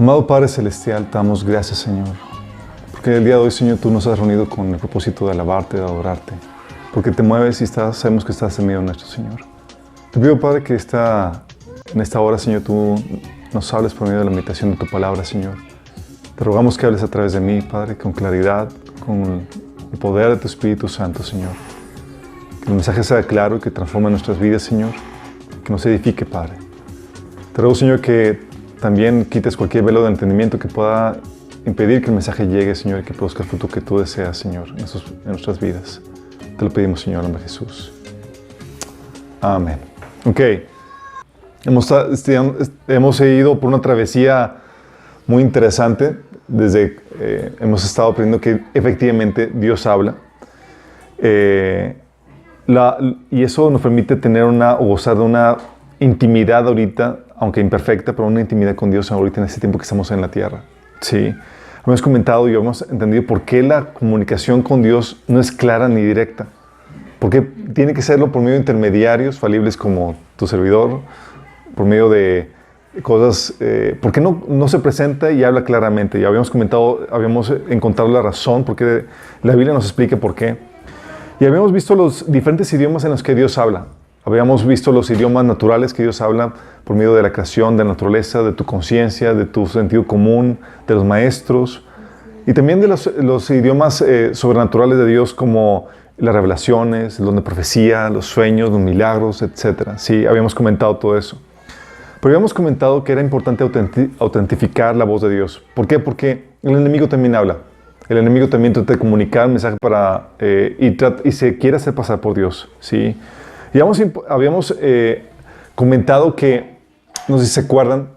Amado Padre Celestial, te damos gracias, Señor, porque el día de hoy, Señor, tú nos has reunido con el propósito de alabarte, de adorarte, porque te mueves y sabemos que estás en medio nuestro, Señor. Te pido, Padre, que en esta hora, Señor, tú nos hables por medio de la meditación de tu palabra, Señor. Te rogamos que hables a través de mí, Padre, con claridad, con el poder de tu Espíritu Santo, Señor. Que el mensaje sea claro y que transforme nuestras vidas, Señor, que nos edifique, Padre. Te ruego, Señor, que también quites cualquier velo de entendimiento que pueda impedir que el mensaje llegue, Señor, y que produzca el fruto que tú deseas, Señor, en nuestras vidas. Te lo pedimos, Señor, en el nombre de Jesús. Amén. Ok. Hemos ido por una travesía muy interesante. Hemos estado aprendiendo que efectivamente Dios habla. Y eso nos permite gozar de una intimidad ahorita, aunque imperfecta, pero una intimidad con Dios ahorita en este tiempo que estamos en la tierra. Sí. Hemos comentado y hemos entendido por qué la comunicación con Dios no es clara ni directa. Porque tiene que serlo por medio de intermediarios falibles como tu servidor, por medio de cosas, porque no se presenta y habla claramente. Ya habíamos encontrado la razón, porque la Biblia nos explica por qué. Y habíamos visto los diferentes idiomas en los que Dios habla. Habíamos visto los idiomas naturales que Dios habla por medio de la creación, de la naturaleza, de tu conciencia, de tu sentido común, de los maestros. Y también de los idiomas sobrenaturales de Dios como las revelaciones, el don de profecía, los sueños, los milagros, etc. Sí, habíamos comentado todo eso. Pero habíamos comentado que era importante autentificar la voz de Dios. ¿Por qué? Porque el enemigo también habla. El enemigo también trata de comunicar un mensaje y se quiere hacer pasar por Dios. ¿Sí? Y habíamos comentado que, no sé si se acuerdan,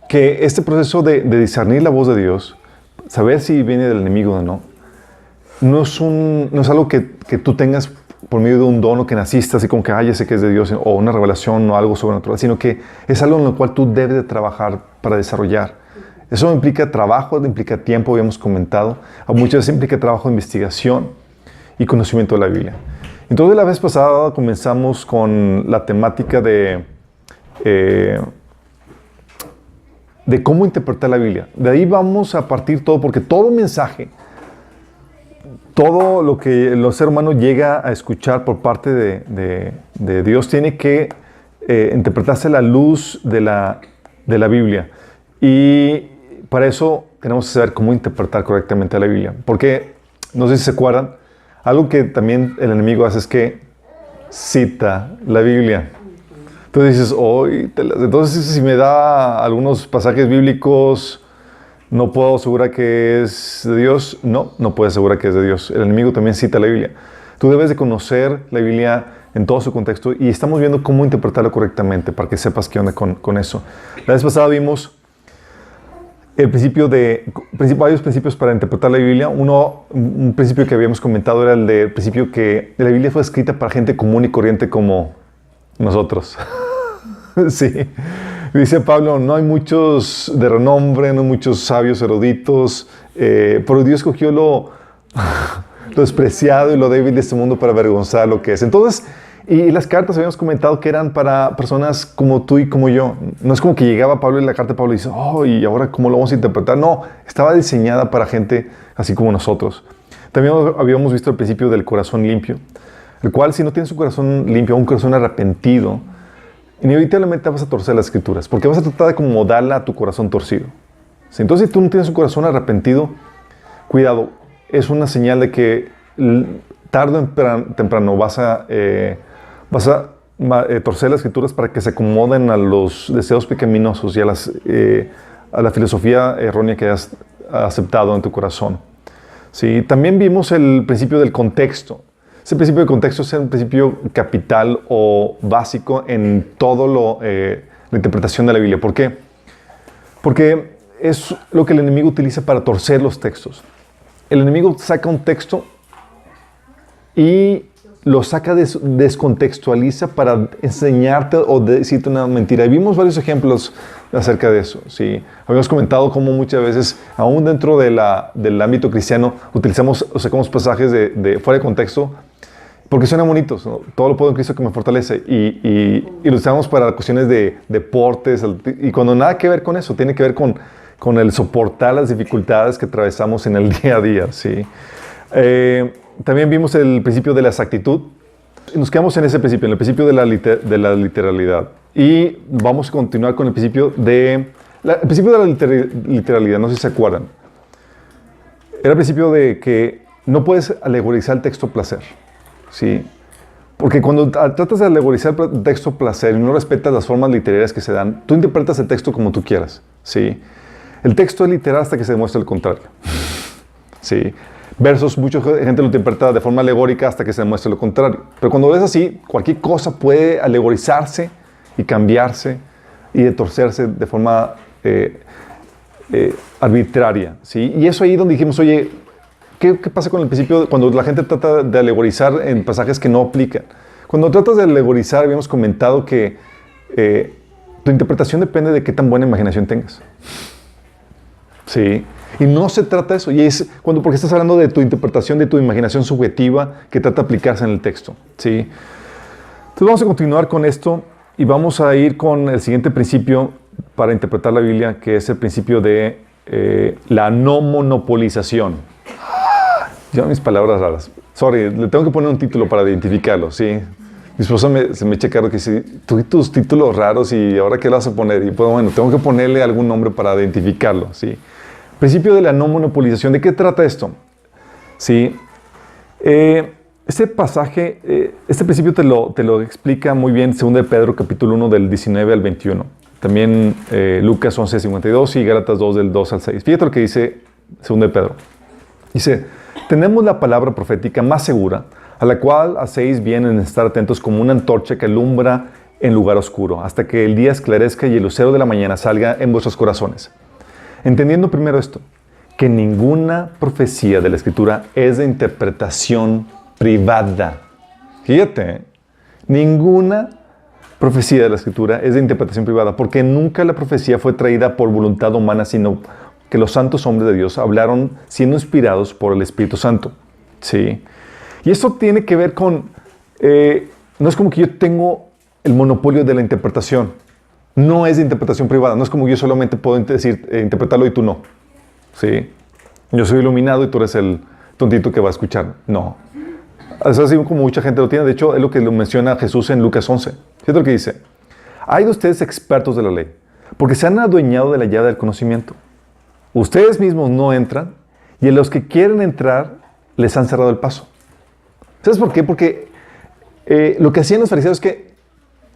que este proceso de discernir la voz de Dios, saber si viene del enemigo o no es algo que tú tengas por medio de un don o que naciste así como que, ya sé que es de Dios, o una revelación o algo sobrenatural, sino que es algo en lo cual tú debes de trabajar para desarrollar. Eso implica trabajo, implica tiempo, habíamos comentado. Muchas veces implica trabajo de investigación y conocimiento de la Biblia. Entonces, la vez pasada comenzamos con la temática de cómo interpretar la Biblia. De ahí vamos a partir todo, porque todo mensaje, todo lo que el ser humano llega a escuchar por parte de Dios tiene que interpretarse a la luz de la Biblia. Y para eso tenemos que saber cómo interpretar correctamente la Biblia. Porque, no sé si se acuerdan, algo que también el enemigo hace es que cita la Biblia. Entonces dices, entonces si me da algunos pasajes bíblicos, ¿no puedo asegurar que es de Dios? No puedes asegurar que es de Dios. El enemigo también cita la Biblia. Tú debes de conocer la Biblia en todo su contexto y estamos viendo cómo interpretarla correctamente para que sepas qué onda con eso. La vez pasada vimos varios principios para interpretar la Biblia. Un principio que habíamos comentado era el principio que la Biblia fue escrita para gente común y corriente como nosotros. Sí. Dice Pablo, no hay muchos de renombre, no hay muchos sabios eruditos, pero Dios escogió lo despreciado y lo débil de este mundo para avergonzar lo que es. Entonces, y las cartas habíamos comentado que eran para personas como tú y como yo. No es como que llegaba Pablo y la carta de Pablo y dice, ¿y ahora cómo lo vamos a interpretar? No, estaba diseñada para gente así como nosotros. También habíamos visto el principio del corazón limpio, el cual si no tienes un corazón limpio, un corazón arrepentido, inevitablemente vas a torcer las escrituras, porque vas a tratar de acomodarla a tu corazón torcido. ¿Sí? Entonces, si tú no tienes un corazón arrepentido, cuidado, es una señal de que tarde o temprano vas a torcer las escrituras para que se acomoden a los deseos pecaminosos y a la filosofía errónea que has aceptado en tu corazón. ¿Sí? También vimos el principio del contexto. Ese principio de contexto es un principio capital o básico en todo la interpretación de la Biblia. ¿Por qué? Porque es lo que el enemigo utiliza para torcer los textos. El enemigo saca un texto y lo saca, descontextualiza para enseñarte o decirte una mentira. Y vimos varios ejemplos acerca de eso. ¿Sí? Habíamos comentado cómo muchas veces, aún dentro del ámbito cristiano, utilizamos o sacamos pasajes de fuera de contexto porque suenan bonitos, ¿no? Todo lo puedo en Cristo que me fortalece. Y lo usamos para cuestiones de deportes. Y cuando nada que ver con eso, tiene que ver con con el soportar las dificultades que atravesamos en el día a día, ¿sí? También vimos el principio de la exactitud. Nos quedamos en ese principio, en el principio de la literalidad. Y vamos a continuar con el principio de la literalidad, no sé si se acuerdan. Era el principio de que no puedes alegorizar el texto placer, ¿sí? Porque cuando tratas de alegorizar el texto placer y no respetas las formas literarias que se dan, tú interpretas el texto como tú quieras, ¿sí? El texto es literal hasta que se demuestre el contrario, ¿sí? Versos, mucha gente lo interpreta de forma alegórica hasta que se demuestre lo contrario. Pero cuando ves así, cualquier cosa puede alegorizarse y cambiarse y de torcerse de forma arbitraria, ¿sí? Y eso ahí donde dijimos, oye, ¿qué pasa con el principio cuando la gente trata de alegorizar en pasajes que no aplican? Cuando tratas de alegorizar, habíamos comentado que tu interpretación depende de qué tan buena imaginación tengas. Sí. Y no se trata de eso. Y es porque estás hablando de tu interpretación, de tu imaginación subjetiva que trata de aplicarse en el texto. ¿Sí? Entonces vamos a continuar con esto y vamos a ir con el siguiente principio para interpretar la Biblia, que es el principio de la no monopolización. Ya mis palabras raras. Sorry, le tengo que poner un título para identificarlo. ¿Sí? Mi esposa se me echa cargo que dice, tú y tus títulos raros y ahora qué le vas a poner. Y pues bueno, tengo que ponerle algún nombre para identificarlo. ¿Sí? Principio de la no monopolización. ¿De qué trata esto? Sí. Este pasaje, este principio te lo explica muy bien 2 de Pedro, capítulo 1, del 19 al 21. También Lucas 11, 52 y Gálatas 2, del 2 al 6. Fíjate lo que dice 2 de Pedro. Dice, tenemos la palabra profética más segura, a la cual hacéis bien en estar atentos como una antorcha que alumbra en lugar oscuro, hasta que el día esclarezca y el lucero de la mañana salga en vuestros corazones. Entendiendo primero esto, que ninguna profecía de la Escritura es de interpretación privada. Fíjate, ninguna profecía de la Escritura es de interpretación privada, porque nunca la profecía fue traída por voluntad humana, sino que los santos hombres de Dios hablaron siendo inspirados por el Espíritu Santo. ¿Sí? Y esto tiene que ver con, no es como que yo tengo el monopolio de la interpretación. No es de interpretación privada. No es como yo solamente puedo decir, interpretarlo y tú no. ¿Sí? Yo soy iluminado y tú eres el tontito que va a escuchar. No. Es así como mucha gente lo tiene. De hecho, es lo que lo menciona Jesús en Lucas 11. Fíjate lo que dice. Hay de ustedes expertos de la ley, porque se han adueñado de la llave del conocimiento. Ustedes mismos no entran y a los que quieren entrar les han cerrado el paso. ¿Sabes por qué? Porque lo que hacían los fariseos es que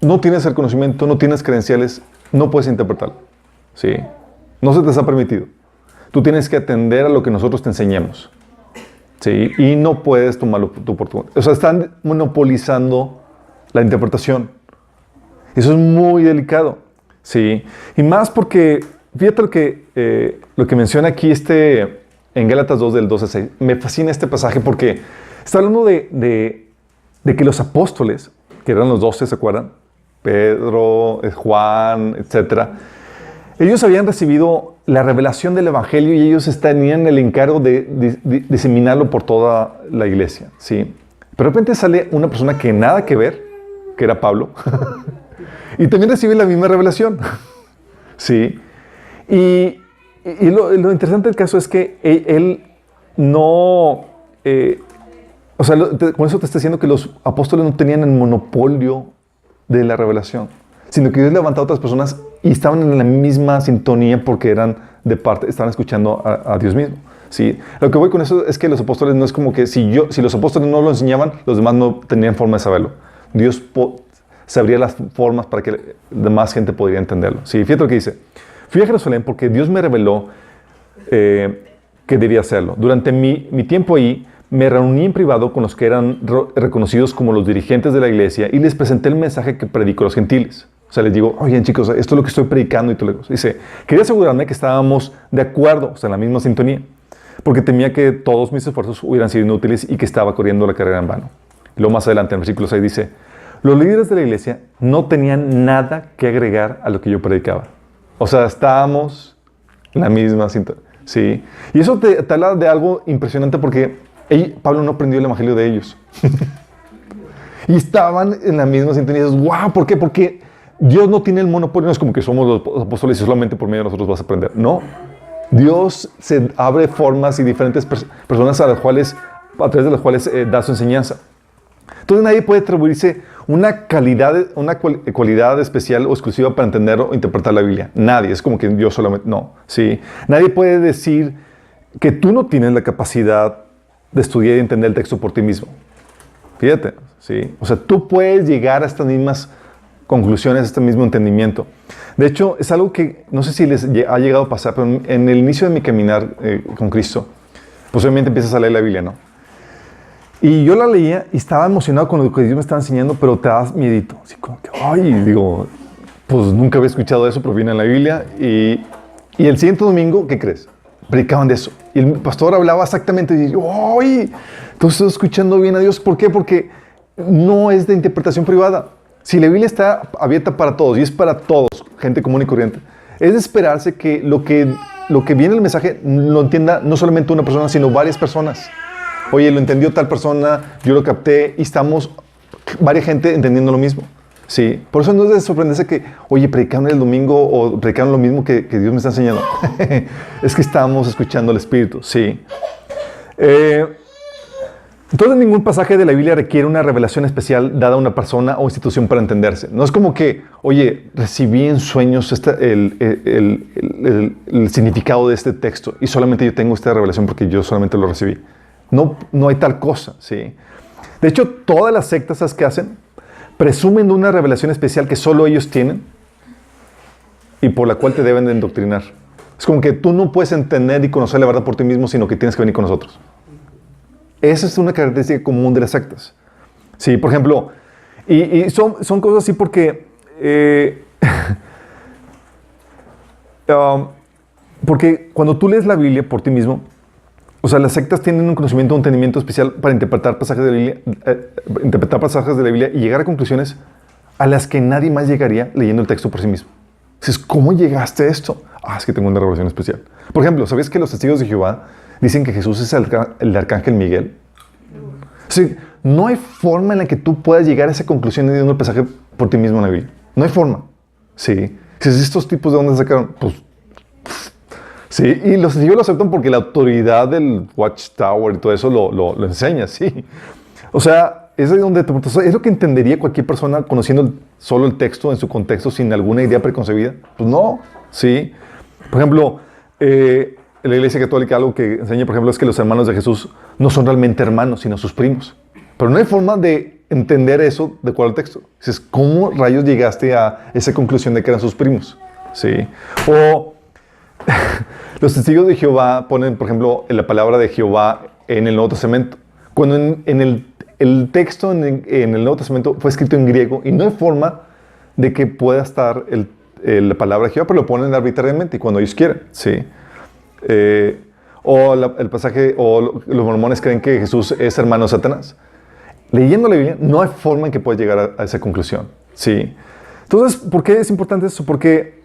no tienes el conocimiento, no tienes credenciales, no puedes interpretarlo. ¿Sí? No se te ha permitido. Tú tienes que atender a lo que nosotros te enseñamos. ¿Sí? Y no puedes tomarlo tú por tu... O sea, están monopolizando la interpretación. Eso es muy delicado. ¿Sí? Y más porque, fíjate lo que menciona aquí en Gálatas 2, del 12 al 6. Me fascina este pasaje porque está hablando de que los apóstoles, que eran los 12, ¿se acuerdan? Pedro, Juan, etc. Ellos habían recibido la revelación del Evangelio y ellos tenían el encargo de diseminarlo por toda la iglesia. ¿Sí? Pero de repente sale una persona que nada que ver, que era Pablo, y también recibe la misma revelación. ¿Sí? Y lo interesante del caso es que él no... o sea, con eso te está diciendo que los apóstoles no tenían el monopolio de la revelación, sino que Dios levantó a otras personas y estaban en la misma sintonía porque eran de parte, estaban escuchando a Dios mismo. ¿Sí? Lo que voy con eso es que los apóstoles no es como que si los apóstoles no lo enseñaban, los demás no tenían forma de saberlo. Dios sabría las formas para que la demás gente podría entenderlo. ¿Sí? Fíjate lo que dice. Fui a Jerusalén porque Dios me reveló que debía hacerlo. Durante mi tiempo ahí, me reuní en privado con los que eran reconocidos como los dirigentes de la iglesia y les presenté el mensaje que predico a los gentiles. O sea, les digo, oigan chicos, esto es lo que estoy predicando. Y dice, quería asegurarme que estábamos de acuerdo, o sea, en la misma sintonía, porque temía que todos mis esfuerzos hubieran sido inútiles y que estaba corriendo la carrera en vano. Y luego más adelante, en el versículo 6 dice, los líderes de la iglesia no tenían nada que agregar a lo que yo predicaba. O sea, estábamos en la misma sintonía. ¿Sí? Y eso te habla de algo impresionante porque Pablo no aprendió el evangelio de ellos. Y estaban en la misma sintonía. Y dices, wow, ¿por qué? Porque Dios no tiene el monopolio. No es como que somos los apóstoles y solamente por medio de nosotros vas a aprender. No. Dios se abre formas y diferentes personas a través de las cuales da su enseñanza. Entonces nadie puede atribuirse una cualidad especial o exclusiva para entender o interpretar la Biblia. Nadie. Es como que yo solamente... No. ¿Sí? Nadie puede decir que tú no tienes la capacidad de estudiar y entender el texto por ti mismo. Fíjate. ¿Sí? O sea, tú puedes llegar a estas mismas conclusiones, a este mismo entendimiento. De hecho, es algo que no sé si les ha llegado a pasar, pero en el inicio de mi caminar con Cristo, pues obviamente empiezas a leer la Biblia, ¿no? Y yo la leía y estaba emocionado con lo que Dios me estaba enseñando, pero te das miedito. Así como que, ay, digo, pues nunca había escuchado eso, pero viene en la Biblia. Y el siguiente domingo, ¿qué crees? Predicaban de eso. Y el pastor hablaba exactamente y yo, ay, entonces estoy escuchando bien a Dios. ¿Por qué? Porque no es de interpretación privada. Si la Biblia está abierta para todos y es para todos, gente común y corriente, es de esperarse que lo que viene en el mensaje lo entienda no solamente una persona, sino varias personas. Oye, lo entendió tal persona, yo lo capté y estamos varias gente entendiendo lo mismo. Sí, por eso no es de sorprenderse que, oye, predicaron el domingo o predicaron lo mismo que Dios me está enseñando. Es que estamos escuchando al Espíritu, sí. Entonces, ningún pasaje de la Biblia requiere una revelación especial dada a una persona o institución para entenderse. No es como que, oye, recibí en sueños el significado de este texto y solamente yo tengo esta revelación porque yo solamente lo recibí. No hay tal cosa, ¿sí? De hecho, todas las sectas, ¿sabes qué hacen? Presumen de una revelación especial que solo ellos tienen y por la cual te deben de endoctrinar. Es como que tú no puedes entender y conocer la verdad por ti mismo, sino que tienes que venir con nosotros. Esa es una característica común de las sectas. Sí, por ejemplo, y son cosas así porque porque cuando tú lees la Biblia por ti mismo, o sea, las sectas tienen un conocimiento, un entendimiento especial para interpretar pasajes de la Biblia y llegar a conclusiones a las que nadie más llegaría leyendo el texto por sí mismo. Dices, ¿cómo llegaste a esto? Ah, es que tengo una revelación especial. Por ejemplo, ¿sabías que los testigos de Jehová dicen que Jesús es el arcángel Miguel? Sí, no hay forma en la que tú puedas llegar a esa conclusión leyendo el pasaje por ti mismo en la Biblia. No hay forma. Sí. Si estos tipos de dónde sacaron, pues... Sí, y los testigos lo aceptan porque la autoridad del Watchtower y todo eso lo enseña, sí. O sea, es lo que entendería cualquier persona conociendo solo el texto en su contexto sin alguna idea preconcebida. Pues no, sí. Por ejemplo, en la Iglesia Católica algo que enseña, por ejemplo, es que los hermanos de Jesús no son realmente hermanos, sino sus primos. Pero no hay forma de entender eso de acuerdo al texto. Dices, ¿cómo rayos llegaste a esa conclusión de que eran sus primos? Sí. O... los testigos de Jehová ponen, por ejemplo, la palabra de Jehová en el Nuevo Testamento. Cuando en el texto en el Nuevo Testamento fue escrito en griego y no hay forma de que pueda estar la palabra de Jehová, pero lo ponen arbitrariamente y cuando ellos quieren. ¿Sí? El pasaje, o los mormones creen que Jesús es hermano de Satanás. Leyendo la Biblia, no hay forma en que puedas llegar a esa conclusión. ¿Sí? Entonces, ¿por qué es importante eso? Porque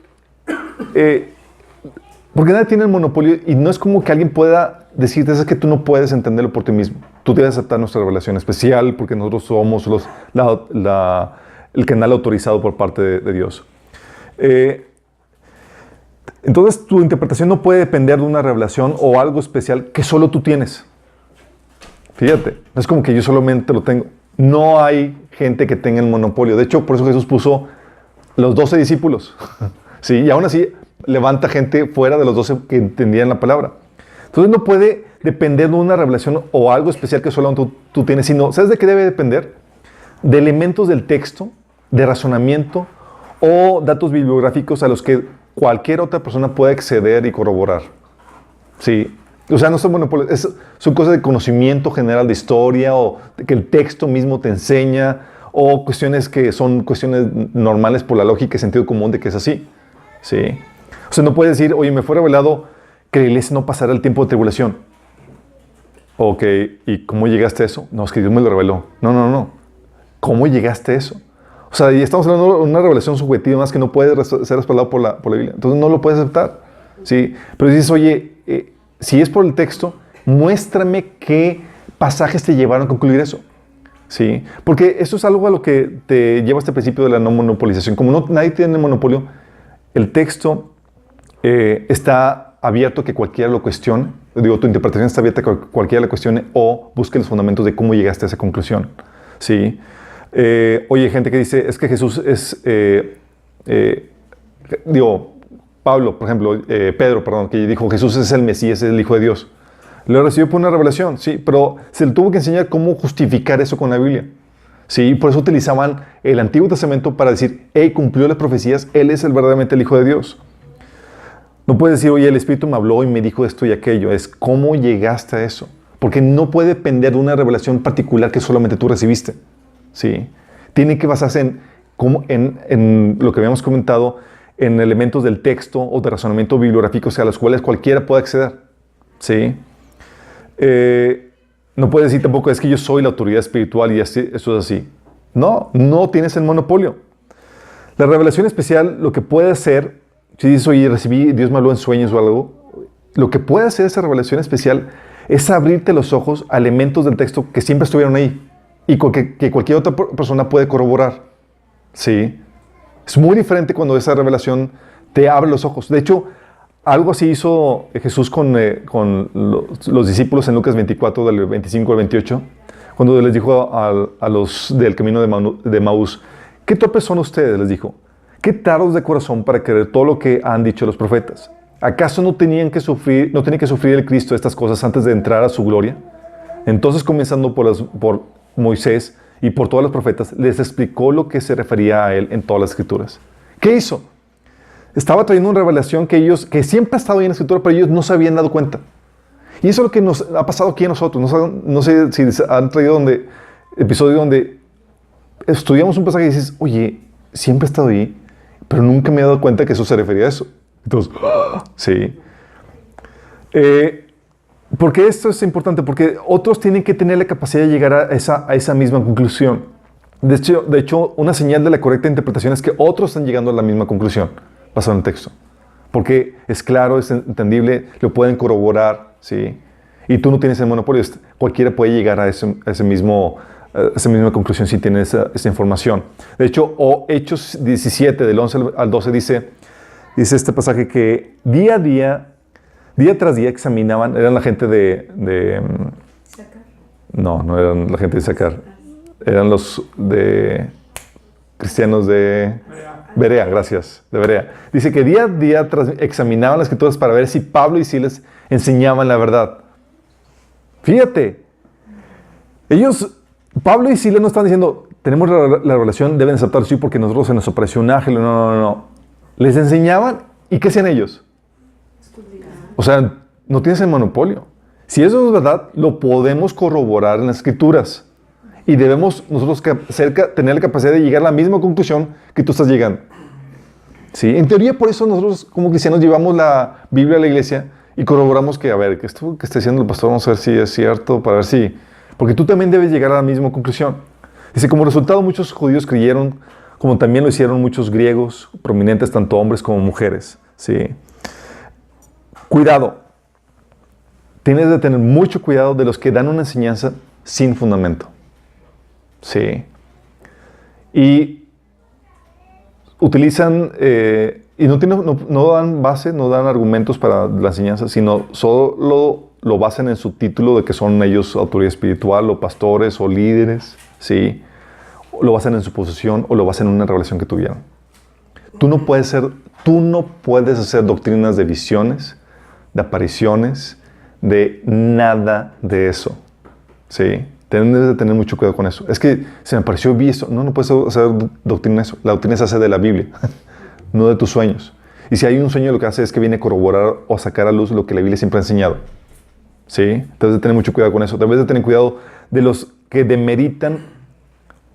nadie tiene el monopolio y no es como que alguien pueda decirte es que tú no puedes entenderlo por ti mismo. Tú debes aceptar nuestra revelación especial porque nosotros somos el canal autorizado por parte de Dios. Entonces tu interpretación no puede depender de una revelación o algo especial que solo tú tienes. Fíjate, no es como que yo solamente lo tengo. No hay gente que tenga el monopolio. De hecho, por eso Jesús puso los 12 discípulos. Sí, y aún así levanta gente fuera de los 12 que entendían la palabra. Entonces no puede depender de una revelación o algo especial que solo tú tienes, sino, ¿sabes de qué debe depender? De elementos del texto, de razonamiento o datos bibliográficos a los que cualquier otra persona puede acceder y corroborar. Sí, o sea, no son monopolios, son cosas de conocimiento general de historia o que el texto mismo te enseña o cuestiones que son cuestiones normales por la lógica y sentido común de que es así. Sí. O sea, no puedes decir, oye, me fue revelado que la iglesia no pasará el tiempo de tribulación. Ok, ¿y cómo llegaste a eso? No, es que Dios me lo reveló. No. ¿Cómo llegaste a eso? O sea, y estamos hablando de una revelación subjetiva más que no puede ser respaldado por la Biblia. Entonces no lo puedes aceptar. ¿Sí? Pero dices, oye, si es por el texto, muéstrame qué pasajes te llevaron a concluir eso. ¿Sí? Porque eso es algo a lo que te lleva este principio de la no monopolización. Como nadie tiene el monopolio, el texto está abierto a que cualquiera lo cuestione. Digo, tu interpretación está abierta a que cualquiera lo cuestione o busque los fundamentos de cómo llegaste a esa conclusión. ¿Sí? Oye, gente que dice, es que Jesús es... Pedro, perdón, que dijo, Jesús es el Mesías, es el Hijo de Dios. Lo recibió por una revelación, sí, pero se le tuvo que enseñar cómo justificar eso con la Biblia. Sí, por eso utilizaban el Antiguo Testamento para decir, cumplió las profecías, Él es verdaderamente el Hijo de Dios. No puedes decir, oye, el Espíritu me habló y me dijo esto y aquello. Es cómo llegaste a eso. Porque no puede depender de una revelación particular que solamente tú recibiste. ¿Sí? Tiene que basarse en lo que habíamos comentado, en elementos del texto o de razonamiento bibliográfico, a los cuales cualquiera puede acceder. ¿Sí? No puedes decir tampoco, es que yo soy la autoridad espiritual y así, eso es así. No tienes el monopolio. La revelación especial, lo que puede hacer, si dices, oye, recibí, Dios me habló en sueños o algo, lo que puede hacer esa revelación especial es abrirte los ojos a elementos del texto que siempre estuvieron ahí y que cualquier otra persona puede corroborar. ¿Sí? Es muy diferente cuando esa revelación te abre los ojos. De hecho, algo así hizo Jesús con los discípulos en Lucas 24, del 25 al 28, cuando les dijo a los del camino de Maús, ¿qué torpes son ustedes? Les dijo. ¿Qué tardos de corazón para creer todo lo que han dicho los profetas? ¿Acaso no tenía que sufrir el Cristo estas cosas antes de entrar a su gloria? Entonces, comenzando por Moisés y por todos los profetas, les explicó lo que se refería a él en todas las Escrituras. ¿Qué hizo? Estaba trayendo una revelación que siempre ha estado ahí en la Escritura, pero ellos no se habían dado cuenta. Y eso es lo que nos ha pasado aquí a nosotros. No sé si han traído episodio donde estudiamos un pasaje y dices, oye, siempre ha estado ahí, pero nunca me he dado cuenta que eso se refería a eso. Entonces, sí. ¿Por qué esto es importante? Porque otros tienen que tener la capacidad de llegar a esa misma conclusión. De hecho, una señal de la correcta interpretación es que otros están llegando a la misma conclusión, basado en el texto. Porque es claro, es entendible, lo pueden corroborar, ¿sí? Y tú no tienes el monopolio. Cualquiera puede llegar a esa misma conclusión si tiene esa información. De hecho, Hechos 17, del 11 al 12, dice este pasaje que día tras día examinaban, eran la gente no eran la gente de Sacar, eran los cristianos de Berea, gracias, de Berea. Dice que día a día examinaban las Escrituras para ver si Pablo y Silas enseñaban la verdad. Fíjate, Pablo y Silas no están diciendo, tenemos la revelación, deben aceptar sí porque nosotros se nos apareció un ángel. No. Les enseñaban, ¿y qué hacían ellos? O sea, no tienes el monopolio. Si eso es verdad, lo podemos corroborar en las Escrituras. Y debemos nosotros tener la capacidad de llegar a la misma conclusión que tú estás llegando. ¿Sí? En teoría, por eso nosotros como cristianos llevamos la Biblia a la iglesia y corroboramos que, a ver, que esto que está diciendo el pastor, vamos a ver si es cierto, para ver si... Porque tú también debes llegar a la misma conclusión. Dice, como resultado, muchos judíos creyeron, como también lo hicieron muchos griegos, prominentes, tanto hombres como mujeres. ¿Sí? Cuidado. Tienes de tener mucho cuidado de los que dan una enseñanza sin fundamento. Sí. Y utilizan, y no dan base, no dan argumentos para la enseñanza, sino solo lo basan en su título de que son ellos autoridad espiritual, o pastores, o líderes, ¿sí? O lo basan en su posición, o lo basan en una revelación que tuvieron. Tú no puedes hacer doctrinas de visiones, de apariciones, de nada de eso, ¿sí? Debes de tener mucho cuidado con eso. Es que se me pareció vi eso. No puedes hacer doctrina de eso. La doctrina se hace de la Biblia, no de tus sueños. Y si hay un sueño, lo que hace es que viene a corroborar o a sacar a luz lo que la Biblia siempre ha enseñado. ¿Sí? Debes de tener mucho cuidado con eso. Debes de tener cuidado de los que demeritan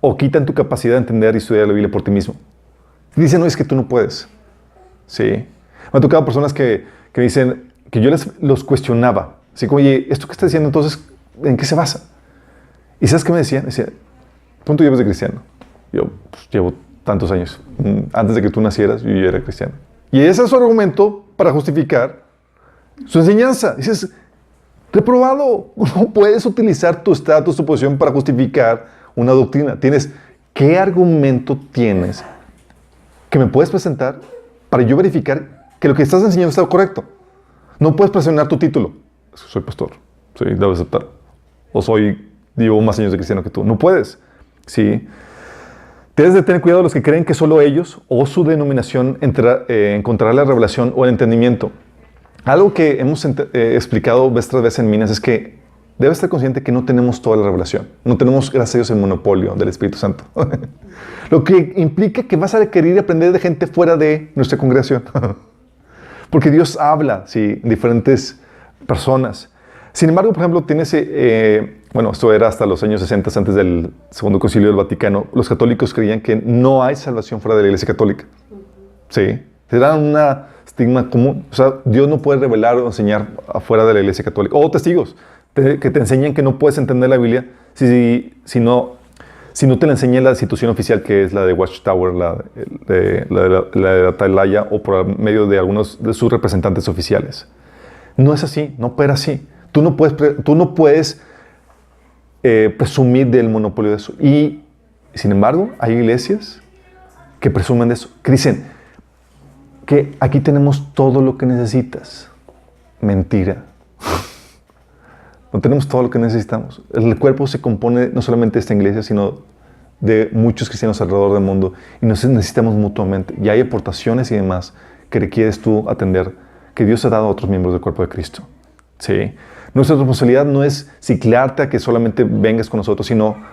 o quitan tu capacidad de entender y estudiar la Biblia por ti mismo. Dicen, no, es que tú no puedes. ¿Sí? Me ha tocado personas que dicen que yo los cuestionaba. Así como, oye, ¿esto que estás diciendo entonces en qué se basa? ¿Y sabes qué me decían? Decía, ¿cuánto llevas de cristiano? Yo, pues, llevo tantos años. Antes de que tú nacieras, yo ya era cristiano. Y ese es su argumento para justificar su enseñanza. Dices, reprobado. No puedes utilizar tu estatus, tu posición para justificar una doctrina. ¿Qué argumento tienes que me puedes presentar para yo verificar que lo que estás enseñando está correcto? No puedes presionar tu título. Soy pastor. Sí, debo aceptar. O llevo más años de cristiano que tú. No puedes. Sí. Debes de tener cuidado de los que creen que solo ellos o su denominación encontrará la revelación o el entendimiento. Algo que hemos explicado vez tras vez en Minas es que debes estar consciente que no tenemos toda la revelación. No tenemos, gracias a Dios, el monopolio del Espíritu Santo. Lo que implica que vas a requerir aprender de gente fuera de nuestra congregación. Porque Dios habla, sí, en diferentes personas. Sin embargo, por ejemplo, tienes, esto era hasta los años 60, antes del Segundo Concilio del Vaticano, los católicos creían que no hay salvación fuera de la Iglesia Católica. Sí, era un estigma común. O sea, Dios no puede revelar o enseñar afuera de la Iglesia Católica. O testigos que te enseñan que no puedes entender la Biblia si no te la enseña la institución oficial, que es la de Watchtower, la de Atalaya, o por medio de algunos de sus representantes oficiales. No es así, no opera así. Tú no puedes presumir del monopolio de eso. Y, sin embargo, hay iglesias que presumen de eso, que dicen que aquí tenemos todo lo que necesitas. Mentira. No tenemos todo lo que necesitamos. El cuerpo se compone no solamente de esta iglesia, sino de muchos cristianos alrededor del mundo. Y nos necesitamos mutuamente. Y hay aportaciones y demás que requieres tú atender, que Dios ha dado a otros miembros del cuerpo de Cristo. ¿Sí? Nuestra responsabilidad no es ciclarte a que solamente vengas con nosotros,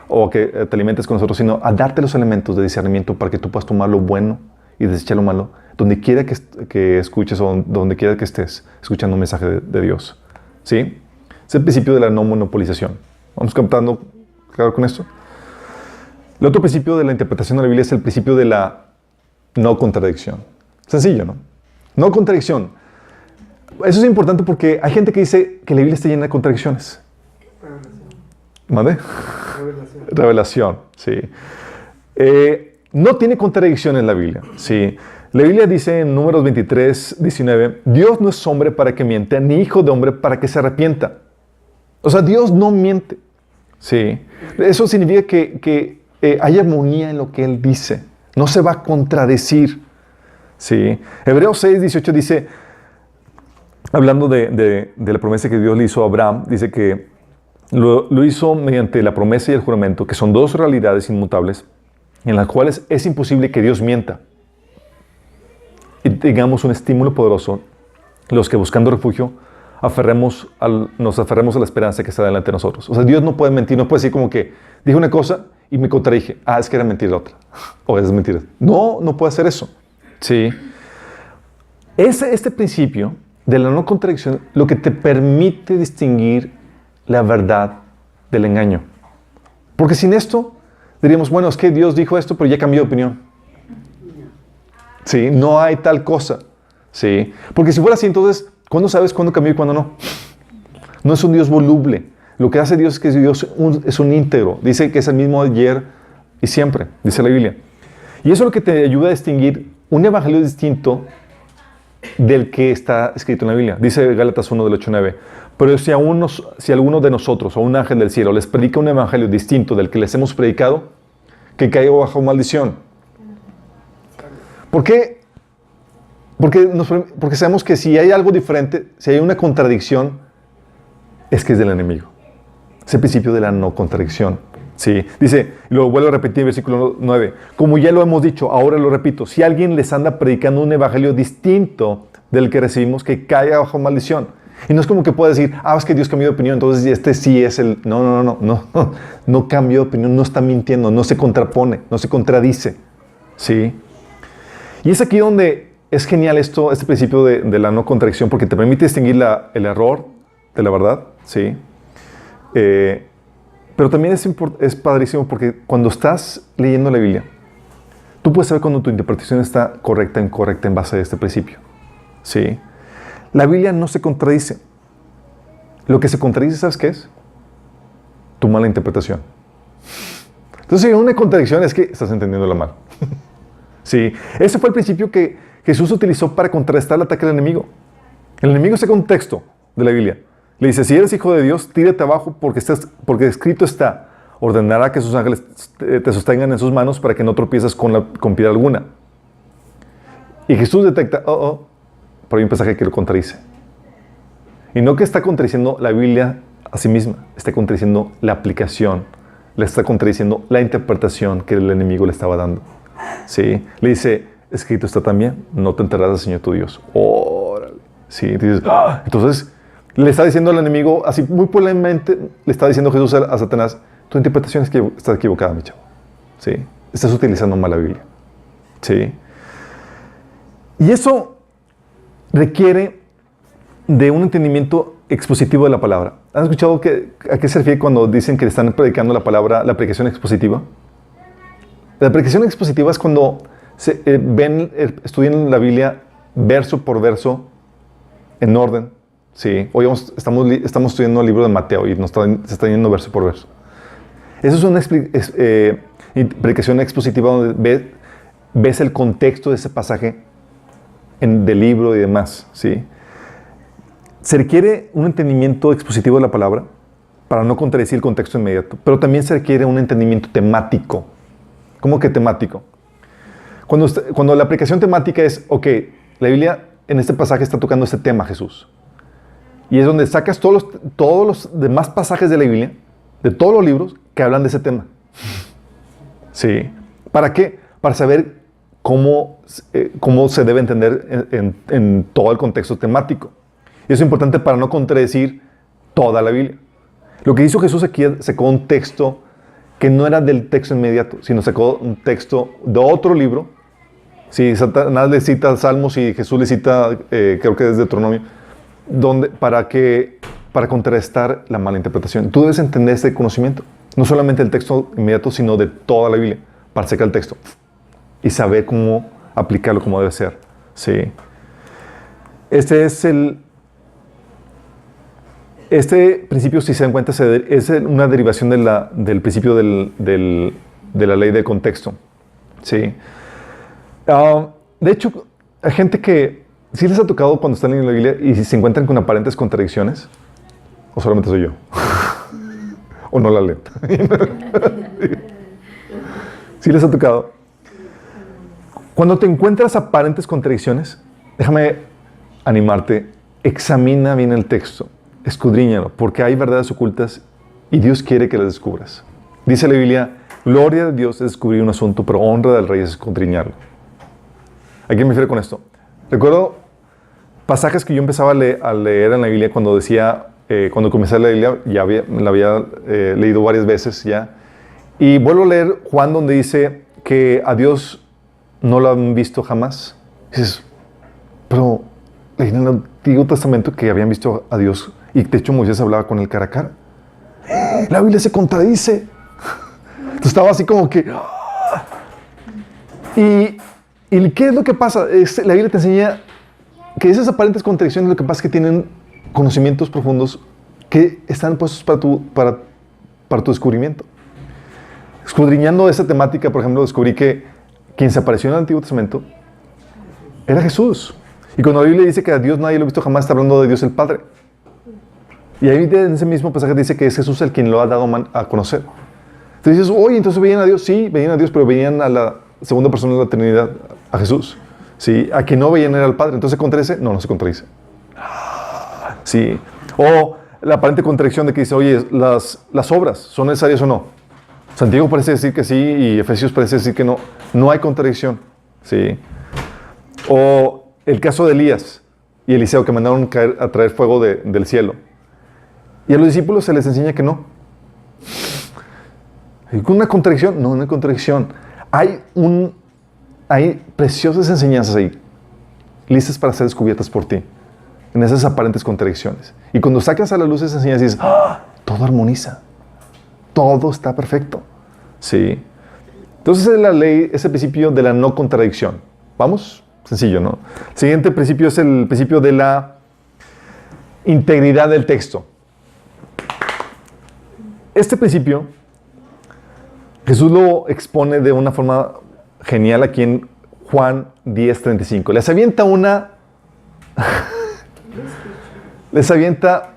o que te alimentes con nosotros, sino a darte los elementos de discernimiento para que tú puedas tomar lo bueno y desechar lo malo, donde quiera que escuches o donde quiera que estés escuchando un mensaje de Dios. ¿Sí? Es el principio de la no monopolización. ¿Vamos captando claro con esto? El otro principio de la interpretación de la Biblia es el principio de la no contradicción. Sencillo, ¿no? No contradicción. Eso es importante porque hay gente que dice que la Biblia está llena de contradicciones. ¿Mande? Revelación, sí. No tiene contradicciones la Biblia, sí. La Biblia dice en Números 23, 19, Dios no es hombre para que mienta, ni hijo de hombre para que se arrepienta. O sea, Dios no miente. Sí. Eso significa que hay armonía en lo que Él dice. No se va a contradecir. Sí. Hebreos 6, 18 dice, hablando de la promesa que Dios le hizo a Abraham, dice que lo hizo mediante la promesa y el juramento, que son dos realidades inmutables, en las cuales es imposible que Dios mienta. Y tengamos un estímulo poderoso, los que buscando refugio, nos aferremos a la esperanza que está delante de nosotros. O sea, Dios no puede mentir, no puede decir como que dije una cosa y me contradije. Es que era mentira la otra. O es mentira. No puede hacer eso. Sí. Este principio de la no contradicción, lo que te permite distinguir la verdad del engaño. Porque sin esto, diríamos, bueno, es que Dios dijo esto, pero ya cambió de opinión. Sí, no hay tal cosa. Sí. Porque si fuera así, entonces, ¿cuándo sabes cuándo cambió y cuándo no? No es un Dios voluble. Lo que hace Dios es que Dios es un íntegro. Dice que es el mismo ayer y siempre, dice la Biblia. Y eso es lo que te ayuda a distinguir un evangelio distinto del que está escrito en la Biblia. Dice Gálatas 1 del 8-9. Pero si alguno de nosotros o un ángel del cielo les predica un evangelio distinto del que les hemos predicado, que caiga bajo maldición. ¿Por qué? Porque sabemos que si hay algo diferente, si hay una contradicción, es que es del enemigo. Es el principio de la no contradicción. Sí. Dice, y lo vuelvo a repetir en versículo 9, como ya lo hemos dicho, ahora lo repito, si alguien les anda predicando un evangelio distinto del que recibimos, que caiga bajo maldición. Y no es como que pueda decir, es que Dios cambió de opinión, entonces este sí es el... No cambió de opinión, no está mintiendo, no se contrapone, no se contradice. Sí. Y es aquí donde es genial este principio de la no contradicción, porque te permite distinguir el error de la verdad, ¿sí? Pero también es padrísimo porque cuando estás leyendo la Biblia, tú puedes saber cuando tu interpretación está correcta o incorrecta en base a este principio, ¿sí? La Biblia no se contradice. Lo que se contradice, ¿sabes qué es? Tu mala interpretación. Entonces, si hay una contradicción es que estás entendiéndola mal. Sí, ese fue el principio que Jesús utilizó para contrarrestar el ataque del enemigo. El enemigo saca un texto de la Biblia. Le dice, si eres hijo de Dios, tírate abajo porque escrito está, ordenará que sus ángeles te sostengan en sus manos para que no tropieces con piedra alguna. Y Jesús detecta, pero hay un pasaje que lo contradice. Y no que está contradiciendo la Biblia a sí misma, está contradiciendo la aplicación, le está contradiciendo la interpretación que el enemigo le estaba dando. ¿Sí? Le dice, escrito está también, no te enterrarás al Señor tu Dios. Órale. ¿Sí? Dices, ¡ah! Entonces, le está diciendo al enemigo, así muy políticamente, le está diciendo Jesús a Satanás, tu interpretación está equivocada, mi chavo. ¿Sí? Estás utilizando mal la Biblia. ¿Sí? Y eso requiere de un entendimiento expositivo de la palabra. ¿Han escuchado a qué se refiere cuando dicen que están predicando la palabra, la predicación expositiva? La predicación expositiva es cuando estudian la Biblia verso por verso, en orden. Sí. Hoy estamos estudiando el libro de Mateo y se está yendo verso por verso. Eso es una predicación expositiva donde ves el contexto de ese pasaje del libro y demás. ¿Sí? Se requiere un entendimiento expositivo de la palabra para no contradecir el contexto inmediato, pero también se requiere un entendimiento temático. ¿Cómo que temático? Cuando la aplicación temática es, ok, la Biblia en este pasaje está tocando este tema, Jesús. Y es donde sacas todos los demás pasajes de la Biblia, de todos los libros, que hablan de ese tema. ¿Sí? ¿Para qué? Para saber cómo se debe entender en todo el contexto temático. Y eso es importante para no contradecir toda la Biblia. Lo que hizo Jesús aquí sacó un texto que no era del texto inmediato, sino sacó un texto de otro libro. Si Satanás le cita Salmos y Jesús le cita, creo que es Deuteronomio, para contrarrestar la mala interpretación. Tú debes entender este conocimiento, no solamente del texto inmediato, sino de toda la Biblia, para sacar el texto y saber cómo aplicarlo como debe ser. Sí. Este principio, si se dan cuenta, es una derivación del principio de la ley de contexto. ¿Sí? De hecho, hay gente que sí les ha tocado cuando están leyendo la Biblia y se encuentran con aparentes contradicciones, o solamente soy yo, o no la leen. Sí les ha tocado. Cuando te encuentras aparentes contradicciones, déjame animarte, examina bien el texto. Escudriñalo, porque hay verdades ocultas y Dios quiere que las descubras. Dice la Biblia, gloria de Dios es descubrir un asunto, pero honra del rey es escudriñarlo. ¿A qué me refiero con esto? Recuerdo pasajes que yo empezaba a leer en la Biblia cuando cuando comencé a leer la Biblia, la había leído varias veces ya, y vuelvo a leer Juan donde dice que a Dios no lo han visto jamás. Y dices, pero leí en el Antiguo Testamento que habían visto a Dios. Y de hecho Moisés hablaba con él cara a cara. La Biblia se contradice. Entonces estaba así como que... ¿Y qué es lo que pasa? La Biblia te enseña que esas aparentes contradicciones lo que pasa es que tienen conocimientos profundos que están puestos para tu descubrimiento. Escudriñando esa temática, por ejemplo, descubrí que quien se apareció en el Antiguo Testamento era Jesús. Y cuando la Biblia dice que a Dios nadie lo ha visto jamás, está hablando de Dios el Padre. Y ahí en ese mismo pasaje dice que es Jesús el quien lo ha dado a conocer. Entonces dices, oye, entonces veían a Dios. Sí, veían a Dios, pero veían a la segunda persona de la Trinidad, a Jesús. Sí, a quien no veían era al Padre. Entonces, ¿se contradice? No, no se contradice. Sí. O la aparente contradicción de que dice, oye, las obras, ¿son necesarias o no? Santiago parece decir que sí y Efesios parece decir que no. No hay contradicción. Sí. O el caso de Elías y Eliseo que mandaron a traer fuego del cielo. Y a los discípulos se les enseña que no. ¿Hay una contradicción? No, no hay contradicción. Hay preciosas enseñanzas ahí, listas para ser descubiertas por ti, en esas aparentes contradicciones. Y cuando sacas a la luz esas enseñanzas, dices, ¡ah! Todo armoniza. Todo está perfecto. Sí. Entonces es la ley, ese principio de la no contradicción. ¿Vamos? Sencillo, ¿no? El siguiente principio es el principio de la integridad del texto. Este principio, Jesús lo expone de una forma genial aquí en Juan 10:35. Les avienta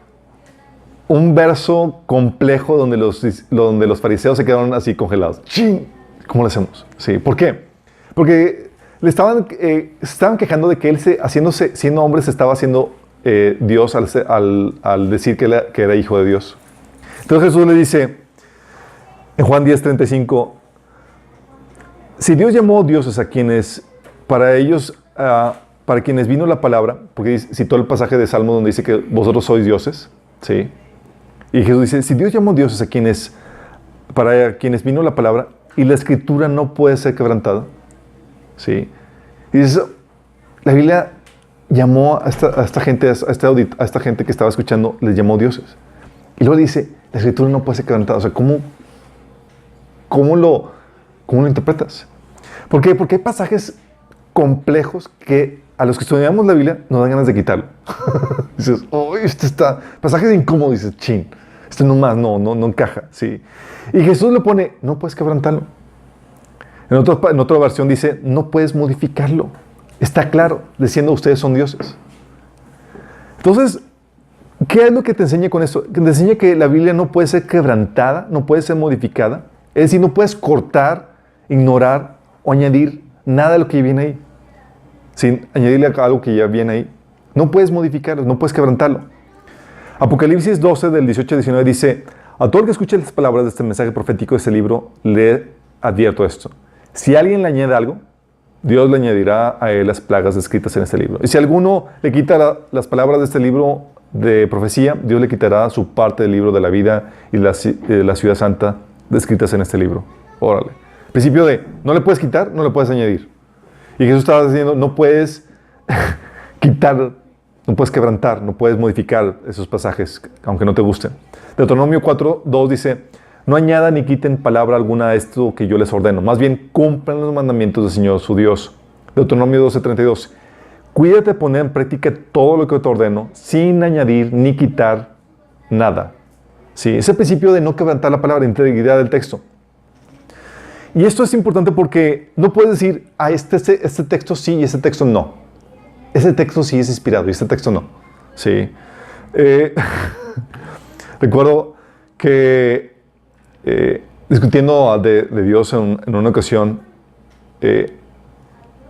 un verso complejo donde los fariseos se quedaron así congelados. ¡Chin! ¿Cómo lo hacemos? Sí. ¿Por qué? Porque se estaban quejando de que él, siendo hombre, se estaba haciendo Dios al decir que era hijo de Dios. Entonces Jesús le dice en Juan 10:35, si Dios llamó dioses a quienes, para quienes vino la palabra, porque citó el pasaje de Salmo donde dice que vosotros sois dioses, ¿sí? Y Jesús dice, si Dios llamó dioses a quienes, para quienes vino la palabra, y la escritura no puede ser quebrantada, ¿sí? Y dice, la Biblia llamó a esta gente, a esta gente que estaba escuchando, les llamó dioses. Y luego dice, la escritura no puede ser quebrantada. O sea, ¿cómo lo interpretas? ¿Por qué? Porque hay pasajes complejos que a los que estudiamos la Biblia nos dan ganas de quitarlo. Dices, oh, pasajes incómodos, dices, chin, esto no encaja, ¿sí? Y Jesús le pone, no puedes quebrantarlo. En otra versión dice, no puedes modificarlo. Está claro, diciendo ustedes son dioses. Entonces, ¿qué es lo que te enseña con esto? Te enseña que la Biblia no puede ser quebrantada, no puede ser modificada. Es decir, no puedes cortar, ignorar o añadir nada de lo que viene ahí. Sin añadirle algo que ya viene ahí. No puedes modificarlo, no puedes quebrantarlo. Apocalipsis 12, del 18 al 19 dice, a todo el que escuche las palabras de este mensaje profético de este libro, le advierto esto. Si alguien le añade algo, Dios le añadirá a él las plagas descritas en este libro. Y si alguno le quita las palabras de este libro de profecía, Dios le quitará su parte del libro de la vida y de la ciudad santa descritas en este libro. Órale. Principio de, no le puedes quitar, no le puedes añadir. Y Jesús estaba diciendo, no puedes quitar, no puedes quebrantar, no puedes modificar esos pasajes, aunque no te gusten. Deuteronomio 4:2 dice, no añadan ni quiten palabra alguna a esto que yo les ordeno. Más bien, cumplan los mandamientos del Señor, su Dios. Deuteronomio 12:32. Cuídate de poner en práctica todo lo que te ordeno, sin añadir ni quitar nada. Sí, ese principio de no quebrantar la palabra, integridad del texto. Y esto es importante porque no puedes decir, este texto sí y este texto no. Ese texto sí es inspirado y este texto no. Sí. Recuerdo que discutiendo de Dios en una ocasión,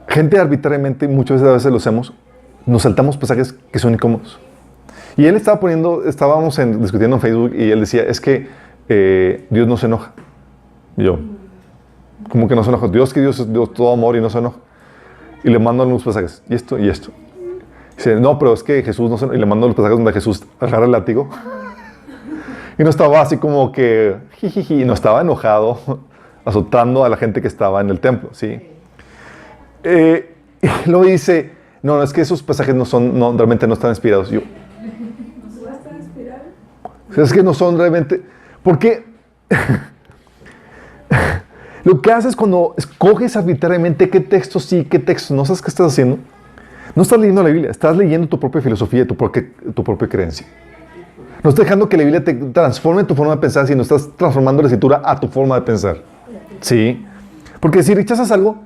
gente arbitrariamente, muchas veces lo hacemos, nos saltamos pasajes que son incómodos. Y él estábamos discutiendo en Facebook y él decía, es que Dios no se enoja. Y yo, ¿cómo que no se enoja? Dios es Dios todo amor y no se enoja. Y le mando algunos pasajes, y esto y esto. Y dice, no, pero es que Jesús no se enoja. Y le mando los pasajes donde Jesús agarra el látigo. Y no estaba así como que, jijiji, no estaba enojado, azotando a la gente que estaba en el templo, ¿sí? Y luego dice, no, es que esos pasajes realmente no están inspirados. Yo, ¿no están inspirados? Es que no son realmente, porque lo que haces cuando escoges arbitrariamente qué texto sí, qué texto no, ¿sabes qué estás haciendo? No estás leyendo la Biblia, estás leyendo tu propia filosofía, tu propia creencia. No estás dejando que la Biblia te transforme tu forma de pensar, sino estás transformando la escritura a tu forma de pensar. ¿Sí? Porque si rechazas algo,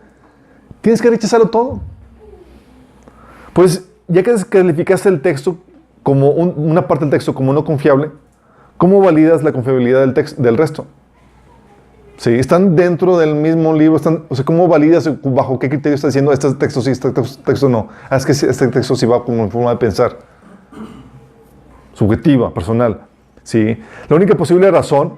tienes que rechazarlo todo. Pues, ya que calificaste el texto como una parte del texto como no confiable, ¿cómo validas la confiabilidad del resto? ¿Sí? Están dentro del mismo libro, o sea, ¿cómo validas bajo qué criterio estás diciendo este texto sí, este texto no? Es que este texto sí va como forma de pensar. Subjetiva, personal. ¿Sí? La única posible razón,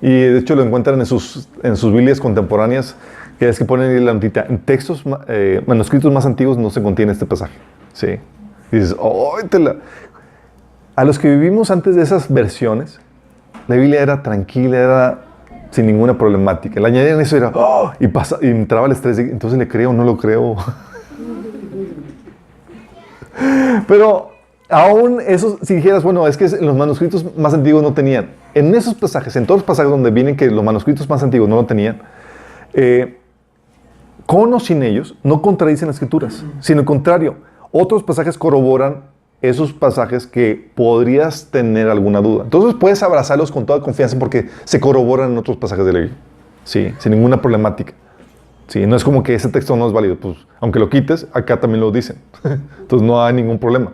y de hecho lo encuentran en sus Biblias contemporáneas, que es que ponen la notita, en textos, manuscritos más antiguos no se contiene este pasaje. ¿Sí? Y dices, ¡oh! A los que vivimos antes de esas versiones, la Biblia era tranquila, era sin ninguna problemática. Le añadían eso y era, ¡oh! Y entraba el estrés, entonces le creo o no lo creo. Pero aún eso, si dijeras, bueno, es que los manuscritos más antiguos no tenían. En esos pasajes, en todos los pasajes donde vienen que los manuscritos más antiguos no lo tenían, con o sin ellos, no contradicen las escrituras, sino al contrario, otros pasajes corroboran esos pasajes que podrías tener alguna duda. Entonces puedes abrazarlos con toda confianza porque se corroboran en otros pasajes de la Biblia, ¿sí? Sin ninguna problemática. ¿Sí? No es como que ese texto no es válido, pues aunque lo quites, acá también lo dicen. Entonces no hay ningún problema.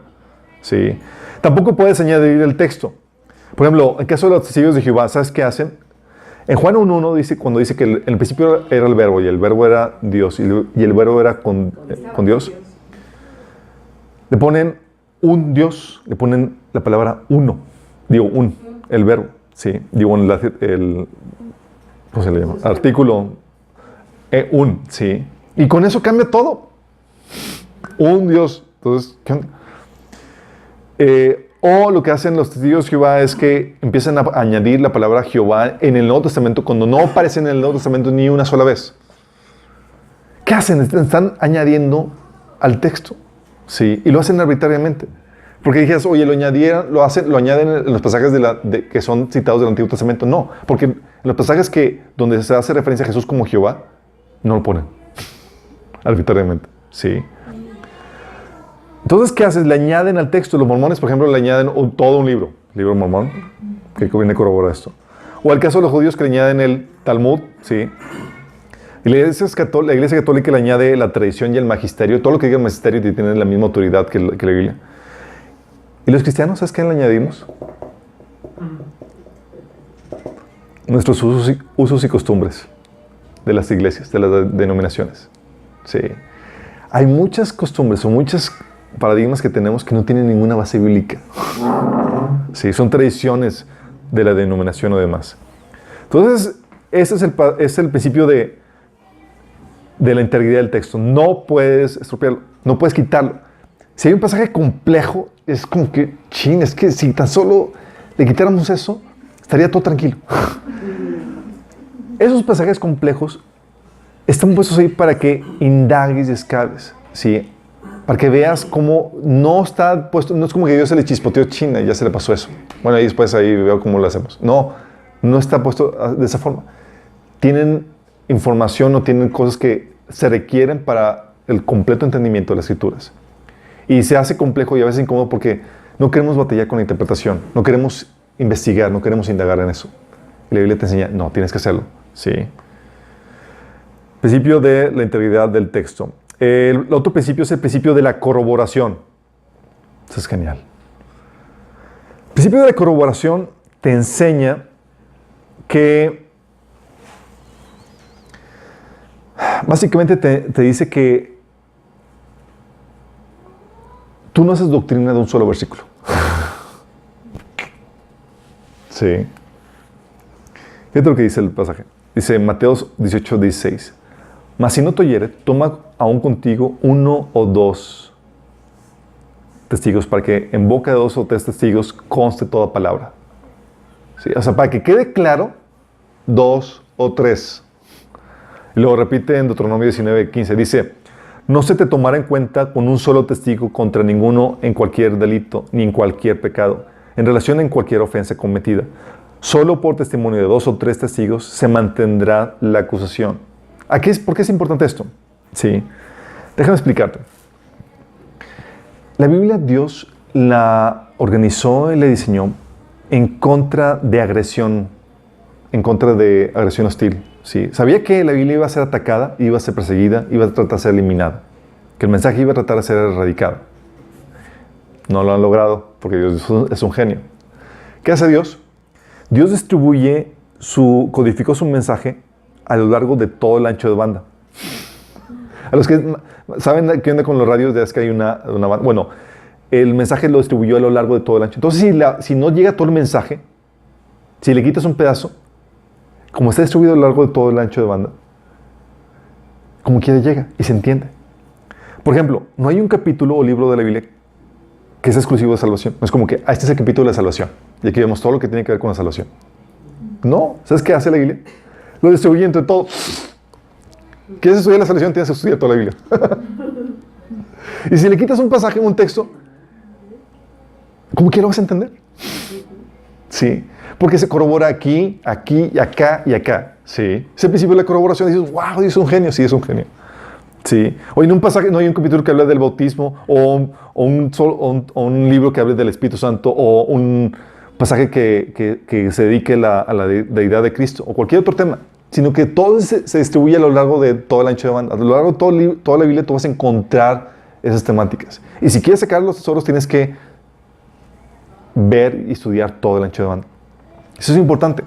¿Sí? Tampoco puedes añadir el texto. Por ejemplo, en el caso de los testigos de Jehová, ¿sabes qué hacen? En Juan 1:1 dice, cuando dice que en el principio era el verbo, y el verbo era Dios, y el verbo era con Dios, le ponen un Dios, le ponen la palabra uno. Digo, el verbo, sí. Digo, ¿cómo se le llama? Artículo, un, sí. Y con eso cambia todo. Un Dios. Entonces, ¿qué onda? O lo que hacen los testigos de Jehová es que empiezan a añadir la palabra Jehová en el Nuevo Testamento cuando no aparece en el Nuevo Testamento ni una sola vez. ¿Qué hacen? Están añadiendo al texto. Sí, y lo hacen arbitrariamente. Porque dijeras, oye, lo añaden en los pasajes que son citados del Antiguo Testamento. No, porque en los pasajes donde se hace referencia a Jesús como Jehová, no lo ponen arbitrariamente. Sí. Entonces, ¿qué haces? Le añaden al texto. Los mormones, por ejemplo, le añaden todo un libro mormón, que viene a corroborar esto. O al caso de los judíos que le añaden el Talmud, sí. Y la Iglesia Católica le añade la tradición y el magisterio. Todo lo que diga el magisterio tiene la misma autoridad que la Biblia. ¿Y los cristianos, sabes qué le añadimos? Nuestros usos y costumbres de las iglesias, de las denominaciones. Sí. Hay muchas costumbres o muchos paradigmas que tenemos que no tienen ninguna base bíblica. Sí, son tradiciones de la denominación o demás. Entonces, ese es el principio de la integridad del texto. No puedes estropearlo, no puedes quitarlo. Si hay un pasaje complejo, es como que, es que si tan solo le quitáramos eso, estaría todo tranquilo. Esos pasajes complejos están puestos ahí para que indagues y escabes, ¿sí? Para que veas cómo no está puesto, no es como que Dios se le chispoteó China y ya se le pasó eso. Bueno, ahí después veo cómo lo hacemos. No está puesto de esa forma. Tienen información o tienen cosas que se requieren para el completo entendimiento de las Escrituras. Y se hace complejo y a veces incómodo porque no queremos batallar con la interpretación, no queremos investigar, no queremos indagar en eso. Y la Biblia te enseña, no, tienes que hacerlo. Sí. Principio de la integridad del texto. El otro principio es el principio de la corroboración. Eso es genial. El principio de la corroboración te enseña que básicamente te dice que tú no haces doctrina de un solo versículo. Sí. Fíjate lo que dice el pasaje. Dice Mateo 18:16. Mas si no te oyere, toma aún contigo uno o dos testigos para que en boca de 2 o 3 testigos conste toda palabra. ¿Sí? O sea, para que quede claro, 2 o 3. Y luego repite en Deuteronomio 19:15. Dice, no se te tomará en cuenta con un solo testigo contra ninguno en cualquier delito, ni en cualquier pecado, en relación en cualquier ofensa cometida. Solo por testimonio de 2 o 3 testigos se mantendrá la acusación. ¿Por qué es importante esto? Sí. Déjame explicarte. La Biblia Dios la organizó y la diseñó en contra de agresión hostil. ¿Sí? Sabía que la Biblia iba a ser atacada, iba a ser perseguida, iba a tratar de ser eliminada. Que el mensaje iba a tratar de ser erradicado. No lo han logrado porque Dios es un genio. ¿Qué hace Dios? Dios codificó su mensaje a lo largo de todo el ancho de banda. A los que saben qué onda con los radios, es que hay una banda. Bueno, el mensaje lo distribuyó a lo largo de todo el ancho. Entonces, si no llega todo el mensaje, si le quitas un pedazo, como está distribuido a lo largo de todo el ancho de banda, como quiera llega y se entiende. Por ejemplo, no hay un capítulo o libro de la Biblia que sea exclusivo de salvación. No es como que, este es el capítulo de la salvación. Y aquí vemos todo lo que tiene que ver con la salvación. No, ¿sabes qué hace la Biblia? Lo distribuye entre todos. ¿Quieres estudiar la salvación? Tienes que estudiar toda la Biblia. Y si le quitas un pasaje, un texto, ¿cómo que lo vas a entender? Sí. Porque se corrobora aquí, aquí, y acá y acá. Sí. Ese principio de la corroboración dices, wow, es un genio. Sí, es un genio. Sí. O en un pasaje no hay un capítulo que hable del bautismo, o un libro que hable del Espíritu Santo, o un pasaje que se dedique a la deidad de Cristo, o cualquier otro tema, sino que todo se distribuye a lo largo de todo el ancho de banda. A lo largo de toda la Biblia tú vas a encontrar esas temáticas. Y si quieres sacar los tesoros, tienes que ver y estudiar todo el ancho de banda. Eso es importante,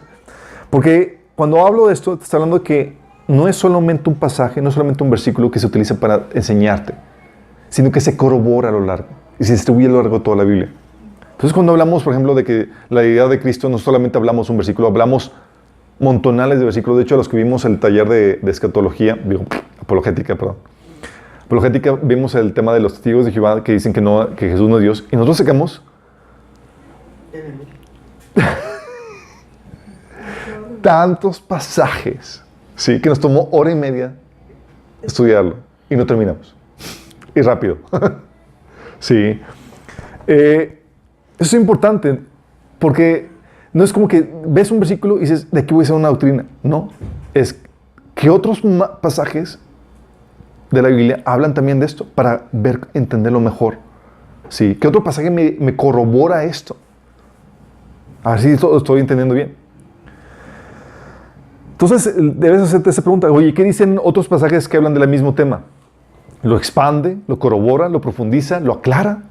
porque cuando hablo de esto, te estoy hablando de que no es solamente un pasaje, no es solamente un versículo que se utiliza para enseñarte, sino que se corrobora a lo largo. y se distribuye a lo largo de toda la Biblia. Entonces, cuando hablamos, por ejemplo, de que la deidad de Cristo, no solamente hablamos un versículo, hablamos montonales de versículos. De hecho, a los que vimos el taller de escatología, apologética, vimos el tema de los testigos de Jehová que dicen que Jesús no es Dios, y nosotros sacamos tantos pasajes, ¿sí? Que nos tomó hora y media estudiarlo y no terminamos. Y rápido. Sí. Eso es importante porque no es como que ves un versículo y dices, de aquí voy a hacer una doctrina. No. Es que otros pasajes de la Biblia hablan también de esto para entenderlo mejor. Sí. ¿Qué otro pasaje me corrobora esto? A ver si estoy entendiendo bien. Entonces, debes hacerte esa pregunta. Oye, ¿qué dicen otros pasajes que hablan del mismo tema? Lo expande, lo corrobora, lo profundiza, lo aclara.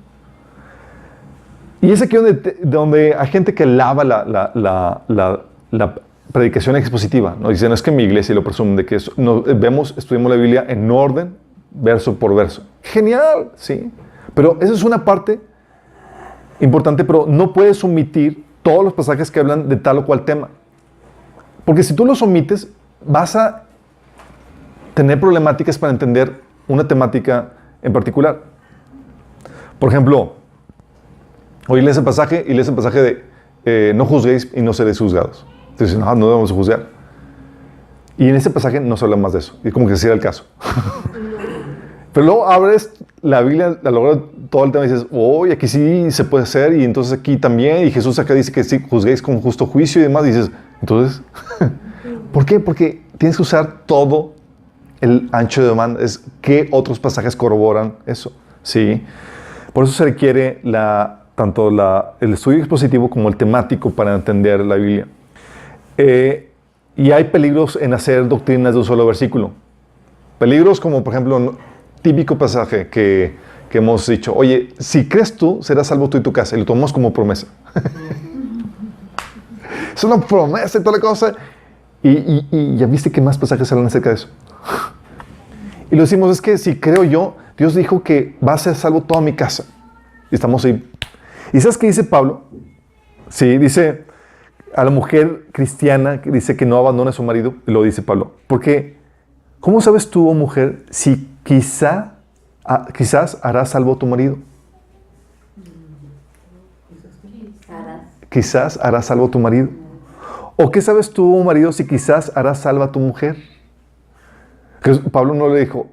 Y es aquí donde hay gente que alaba la predicación expositiva, ¿no? Dicen, es que mi iglesia lo presume, de que estudiamos la Biblia en orden, verso por verso. Genial, sí. Pero esa es una parte importante, pero no puedes omitir todos los pasajes que hablan de tal o cual tema. Porque si tú los omites, vas a tener problemáticas para entender una temática en particular. Por ejemplo, hoy lees el pasaje y lees el pasaje de no juzguéis y no seréis juzgados. Entonces, no debemos juzgar. Y en ese pasaje no se habla más de eso. Y como que sí era el caso. Pero luego abres la Biblia, la logras todo el tema y dices, oye, aquí sí se puede hacer, y entonces aquí también, y Jesús acá dice que sí, juzguéis con justo juicio y demás, y dices, entonces, ¿por qué? Porque tienes que usar todo el ancho de demanda. Es que otros pasajes corroboran eso, ¿sí? Por eso se requiere tanto el estudio expositivo como el temático para entender la Biblia. Y hay peligros en hacer doctrinas de un solo versículo. Peligros como, por ejemplo, típico pasaje que hemos dicho, oye, si crees tú, serás salvo tú y tu casa, y lo tomamos como promesa. Es una promesa y toda la cosa. Y ya viste que más pasajes hablan acerca de eso. Y lo decimos, es que si creo yo, Dios dijo que va a ser salvo toda mi casa. Y estamos ahí. ¿Y sabes qué dice Pablo? Sí, dice a la mujer cristiana que dice que no abandone a su marido, lo dice Pablo. Porque, ¿cómo sabes tú, oh mujer, si quizás harás salvo a tu marido? Quizás harás salvo a tu marido. ¿O qué sabes tú, oh marido, si quizás harás salva a tu mujer? Pablo no le dijo,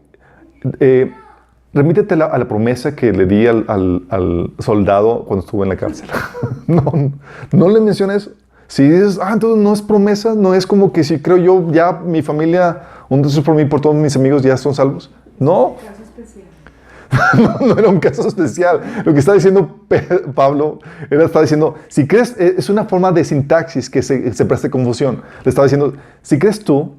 remítete a la promesa que le di al soldado cuando estuvo en la cárcel. No le menciona eso. Si dices, entonces no es promesa, no es como que si creo yo, ya mi familia, un Dios por mí, por todos mis amigos ya son salvos. No. Caso especial. No era un caso especial. Lo que está diciendo Pablo está diciendo, si crees, es una forma de sintaxis que se presta confusión. Le estaba diciendo, si crees tú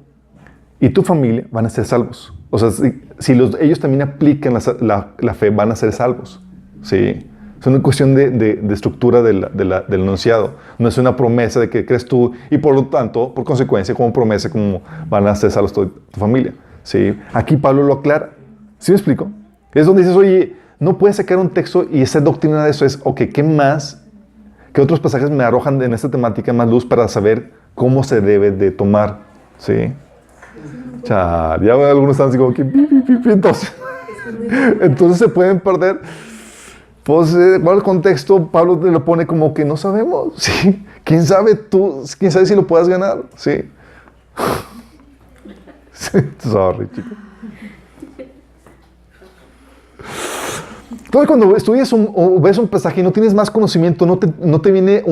y tu familia van a ser salvos. O sea, si ellos también aplican la fe, van a ser salvos. Sí. Es una cuestión de estructura del enunciado. No es una promesa de que crees tú y por lo tanto, por consecuencia, como promesa, como van a ser salvos tu familia. ¿Sí? Aquí Pablo lo aclara. ¿Sí me explico? Es donde dices, oye, no puedes sacar un texto y esa doctrina de eso es, ok, ¿qué más? ¿Qué otros pasajes me arrojan en esta temática más luz para saber cómo se debe de tomar? ¿Sí? Ya algunos están así como que, entonces se pueden perder. Pues, ¿cuál el contexto? Pablo te lo pone como que no sabemos, ¿sí? ¿Quién sabe si lo puedas ganar? Sí. Sorry, chico. Entonces, cuando estudias o ves un pasaje y no tienes más conocimiento, no te viene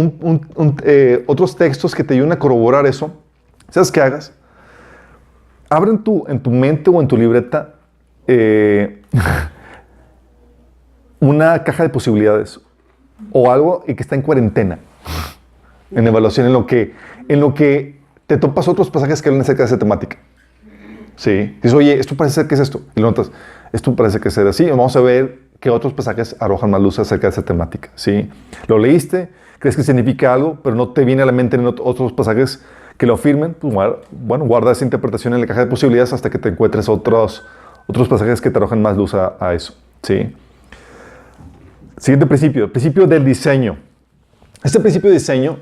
otros textos que te ayuden a corroborar eso, ¿sabes qué hagas? Abre en tu mente o en tu libreta una caja de posibilidades o algo y que está en cuarentena, en evaluación, en lo que te topas otros pasajes que hablan acerca de esa temática. Sí. Dices, oye, esto parece ser que es esto. Y lo notas, esto parece que es así. Vamos a ver qué otros pasajes arrojan más luz acerca de esa temática. Sí. Lo leíste, crees que significa algo, pero no te viene a la mente en otros pasajes que lo afirmen. Pues, bueno, guarda esa interpretación en la caja de posibilidades hasta que te encuentres otros pasajes que te arrojan más luz a eso. Sí. Siguiente principio, el principio del diseño. Este principio de diseño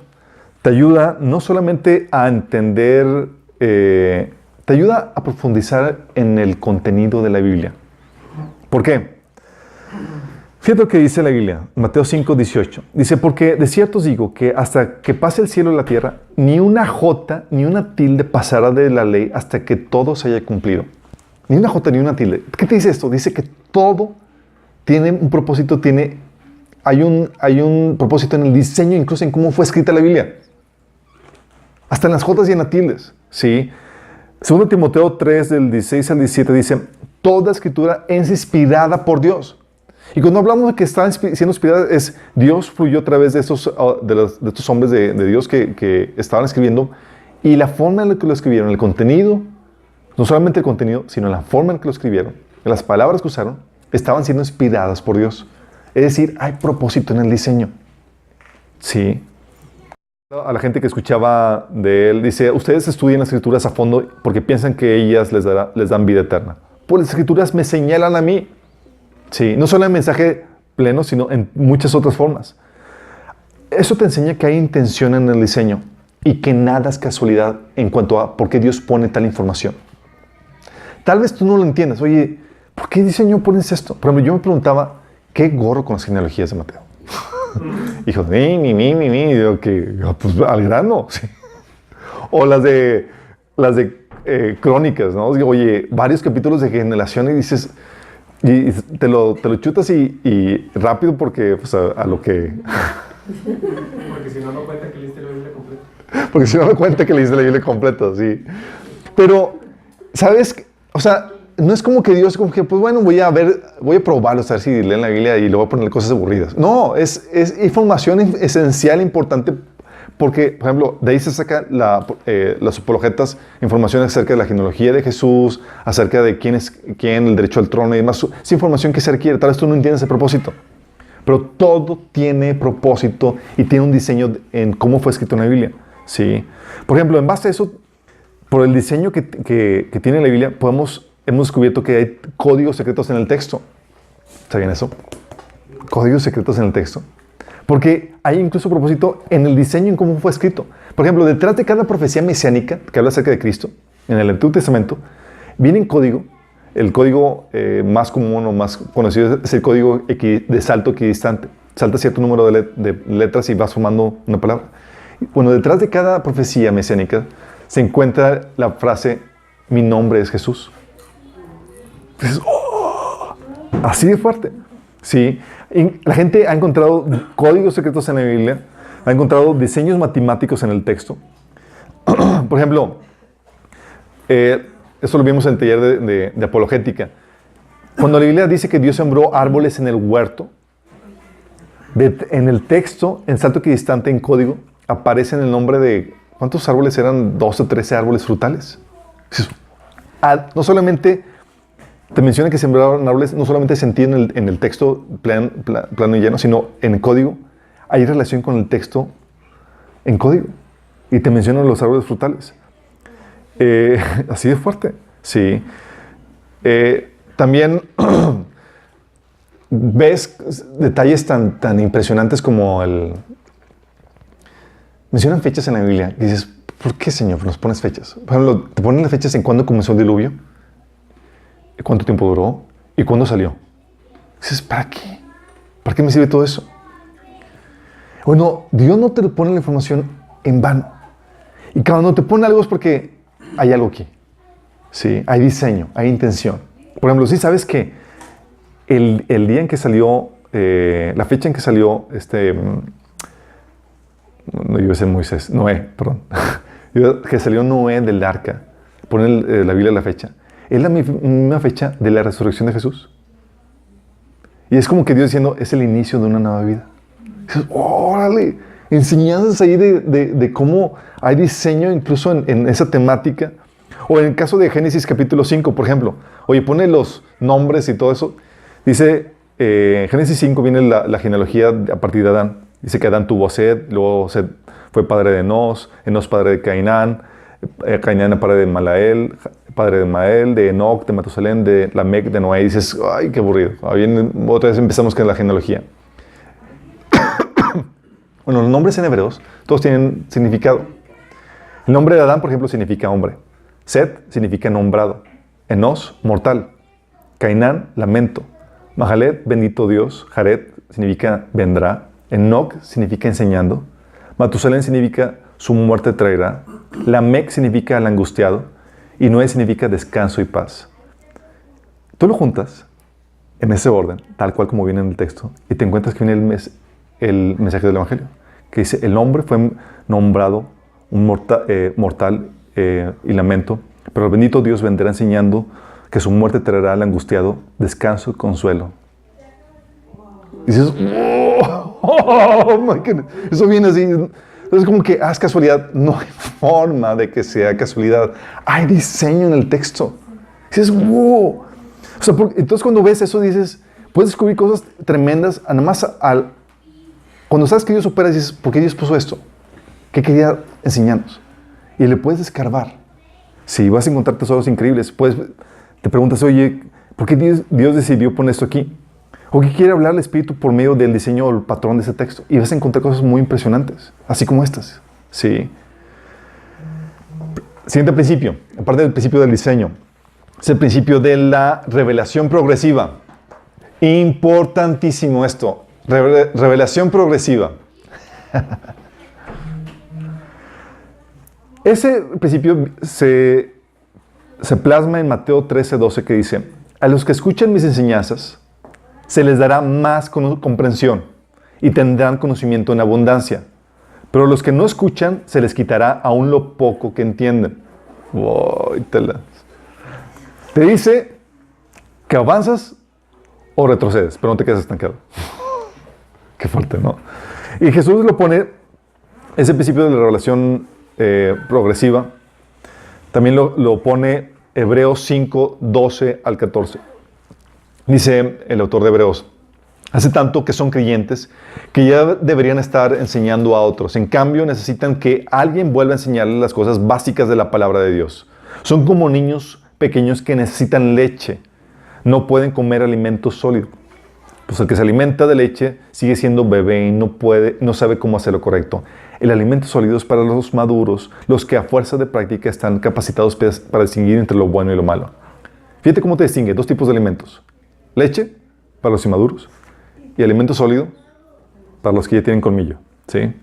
te ayuda no solamente a entender, te ayuda a profundizar en el contenido de la Biblia. ¿Por qué? Fíjate lo que dice la Biblia, Mateo 5:18. Dice, porque de cierto os digo que hasta que pase el cielo y la tierra, ni una jota ni una tilde pasará de la ley hasta que todo se haya cumplido. Ni una jota ni una tilde. ¿Qué te dice esto? Dice que todo tiene un propósito, hay un propósito en el diseño, incluso en cómo fue escrita la Biblia. Hasta en las jotas y en las tildes. ¿Sí? 2 Timoteo 3, del 16 al 17 dice, toda escritura es inspirada por Dios. Y cuando hablamos de que está siendo inspirada, es Dios fluyó a través de estos hombres de Dios que estaban escribiendo, y la forma en la que lo escribieron, el contenido, no solamente el contenido, sino la forma en que lo escribieron, las palabras que usaron, estaban siendo inspiradas por Dios. Es decir, hay propósito en el diseño. Sí. A la gente que escuchaba de él, dice, ustedes estudian las escrituras a fondo porque piensan que ellas les dan vida eterna. Pues las escrituras me señalan a mí. Sí, no solo en mensaje pleno, sino en muchas otras formas. Eso te enseña que hay intención en el diseño y que nada es casualidad en cuanto a por qué Dios pone tal información. Tal vez tú no lo entiendas. Oye, ¿por qué diseño pones esto? Por ejemplo, yo me preguntaba, ¿qué gorro con las genealogías de Mateo? Hijo, digo que pues al grano. Sí. O las de crónicas, ¿no? Digo, oye, varios capítulos de generación y dices... Y te lo chutas y rápido porque pues, a lo que... Porque si no, no cuenta que leíste la Biblia completa. Porque si no, no cuenta que leíste la Biblia completa, sí. Pero, ¿sabes? O sea, no es como que Dios, como que, pues bueno, voy a probarlo, a ver si leen la Biblia y le voy a poner cosas aburridas. No, es información esencial, importante, porque, por ejemplo, de ahí se saca las apologetas, información acerca de la genealogía de Jesús, acerca de quién es quién, el derecho al trono y demás. Es información que se requiere. Tal vez tú no entiendes el propósito, pero todo tiene propósito y tiene un diseño en cómo fue escrito en la Biblia. ¿Sí? Por ejemplo, en base a eso, por el diseño que tiene la Biblia, hemos descubierto que hay códigos secretos en el texto. ¿Saben eso? Códigos secretos en el texto. Porque hay incluso propósito en el diseño, en cómo fue escrito. Por ejemplo, detrás de cada profecía mesiánica que habla acerca de Cristo, en el Antiguo Testamento, viene un código. El código más común o más conocido es el código de salto equidistante. Salta cierto número de letras y vas formando una palabra. Bueno, detrás de cada profecía mesiánica se encuentra la frase, mi nombre es Jesús. Entonces, ¡oh! Así de fuerte. Sí. La gente ha encontrado códigos secretos en la Biblia, ha encontrado diseños matemáticos en el texto. Por ejemplo, eso lo vimos en el taller de apologética. Cuando la Biblia dice que Dios sembró árboles en el huerto, en el texto, en salto equidistante, en código, aparece en el nombre de... ¿Cuántos árboles eran? 12 o 13 árboles frutales. No solamente te menciona que sembraron árboles, no solamente se entiende en el texto plano y lleno, sino en el código. Hay relación con el texto en código. Y te mencionan los árboles frutales. Así de fuerte. Sí. También ves detalles tan impresionantes como mencionan fechas en la Biblia y dices, ¿por qué, Señor, nos pones fechas? Por ejemplo, te ponen las fechas en cuándo comenzó el diluvio, cuánto tiempo duró y cuándo salió. Dices, ¿para qué? ¿Para qué me sirve todo eso? Bueno, Dios no te pone la información en vano. Y cuando te pone algo es porque hay algo aquí. Sí, hay diseño, hay intención. Por ejemplo, sí sabes que el día en que salió, la fecha en que salió no iba a ser Moisés, Noé, perdón. Que salió Noé del arca. Pone la Biblia la fecha. Es la misma fecha de la resurrección de Jesús. Y es como que Dios diciendo, es el inicio de una nueva vida. Y dices, órale, enseñanzas ahí de cómo hay diseño incluso en esa temática. O en el caso de Génesis capítulo 5, por ejemplo. Oye, pone los nombres y todo eso. Dice, Génesis 5 viene la genealogía a partir de Adán. Dice que Adán tuvo a Set, luego Set fue padre de Enos padre de Cainán, Cainán padre de Malael, padre de Mael, de Enoc, de Matusalén, de Lamec, de Noé. Y dices, ay, qué aburrido. Bien, otra vez empezamos con la genealogía. Bueno, los nombres en hebreos, todos tienen significado. El nombre de Adán, por ejemplo, significa hombre. Set significa nombrado. Enos, mortal. Cainán, lamento. Mahalet, bendito Dios. Jared significa vendrá. Enoc significa enseñando. Matusalén significa su muerte traerá. Lamec significa el angustiado. Y Noé significa descanso y paz. Tú lo juntas en ese orden, tal cual como viene en el texto, y te encuentras que viene el mensaje del Evangelio, que dice, el hombre fue nombrado un mortal y lamento, pero el bendito Dios vendrá enseñando que su muerte traerá al angustiado descanso y consuelo. Y dices, oh my goodness. Eso viene así. Es como que, es casualidad. No hay forma de que sea casualidad. Hay diseño en el texto. Y dices, wow. O sea, entonces cuando ves eso dices, puedes descubrir cosas tremendas. Nada más cuando sabes que Dios opera, dices, ¿por qué Dios puso esto? ¿Qué quería enseñarnos? Y le puedes escarbar. Si vas a encontrar tesoros increíbles, te preguntas, oye, ¿por qué Dios decidió poner esto aquí? ¿O qué quiere hablar el Espíritu por medio del diseño o el patrón de ese texto? Y vas a encontrar cosas muy impresionantes, así como estas. Sí. Siguiente principio, aparte del principio del diseño, es el principio de la revelación progresiva. Importantísimo esto. Revelación progresiva. Ese principio se plasma en Mateo 13:12, que dice, a los que escuchan mis enseñanzas, se les dará más comprensión y tendrán conocimiento en abundancia. Pero a los que no escuchan, se les quitará aún lo poco que entienden. Te dice que avanzas o retrocedes, pero no te quedas estancado. Qué fuerte, ¿no? Y Jesús lo pone, ese principio de la revelación progresiva, también lo pone Hebreos 5:12 al 14. Dice el autor de Hebreos, hace tanto que son creyentes que ya deberían estar enseñando a otros. En cambio, necesitan que alguien vuelva a enseñarles las cosas básicas de la palabra de Dios. Son como niños pequeños que necesitan leche. No pueden comer alimento sólido. Pues el que se alimenta de leche sigue siendo bebé y no sabe cómo hacer lo correcto. El alimento sólido es para los maduros, los que a fuerza de práctica están capacitados para distinguir entre lo bueno y lo malo. Fíjate cómo te distingue dos tipos de alimentos. Leche, para los inmaduros, y alimento sólido, para los que ya tienen colmillo. ¿Sí?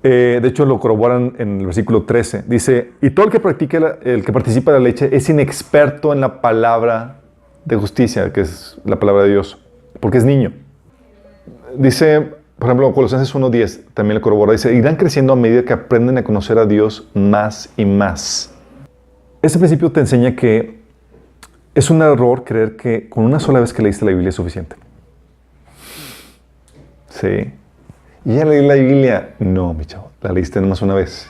De hecho, lo corroboran en el versículo 13. Dice, y todo el que participa de la leche es inexperto en la palabra de justicia, que es la palabra de Dios, porque es niño. Dice, por ejemplo, Colosenses 1:10, también lo corrobora, dice, irán creciendo a medida que aprenden a conocer a Dios más y más. Este principio te enseña que es un error creer que con una sola vez que leíste la Biblia es suficiente. Sí. ¿Y ya leí la Biblia? No, mi chavo, la leíste nomás una vez.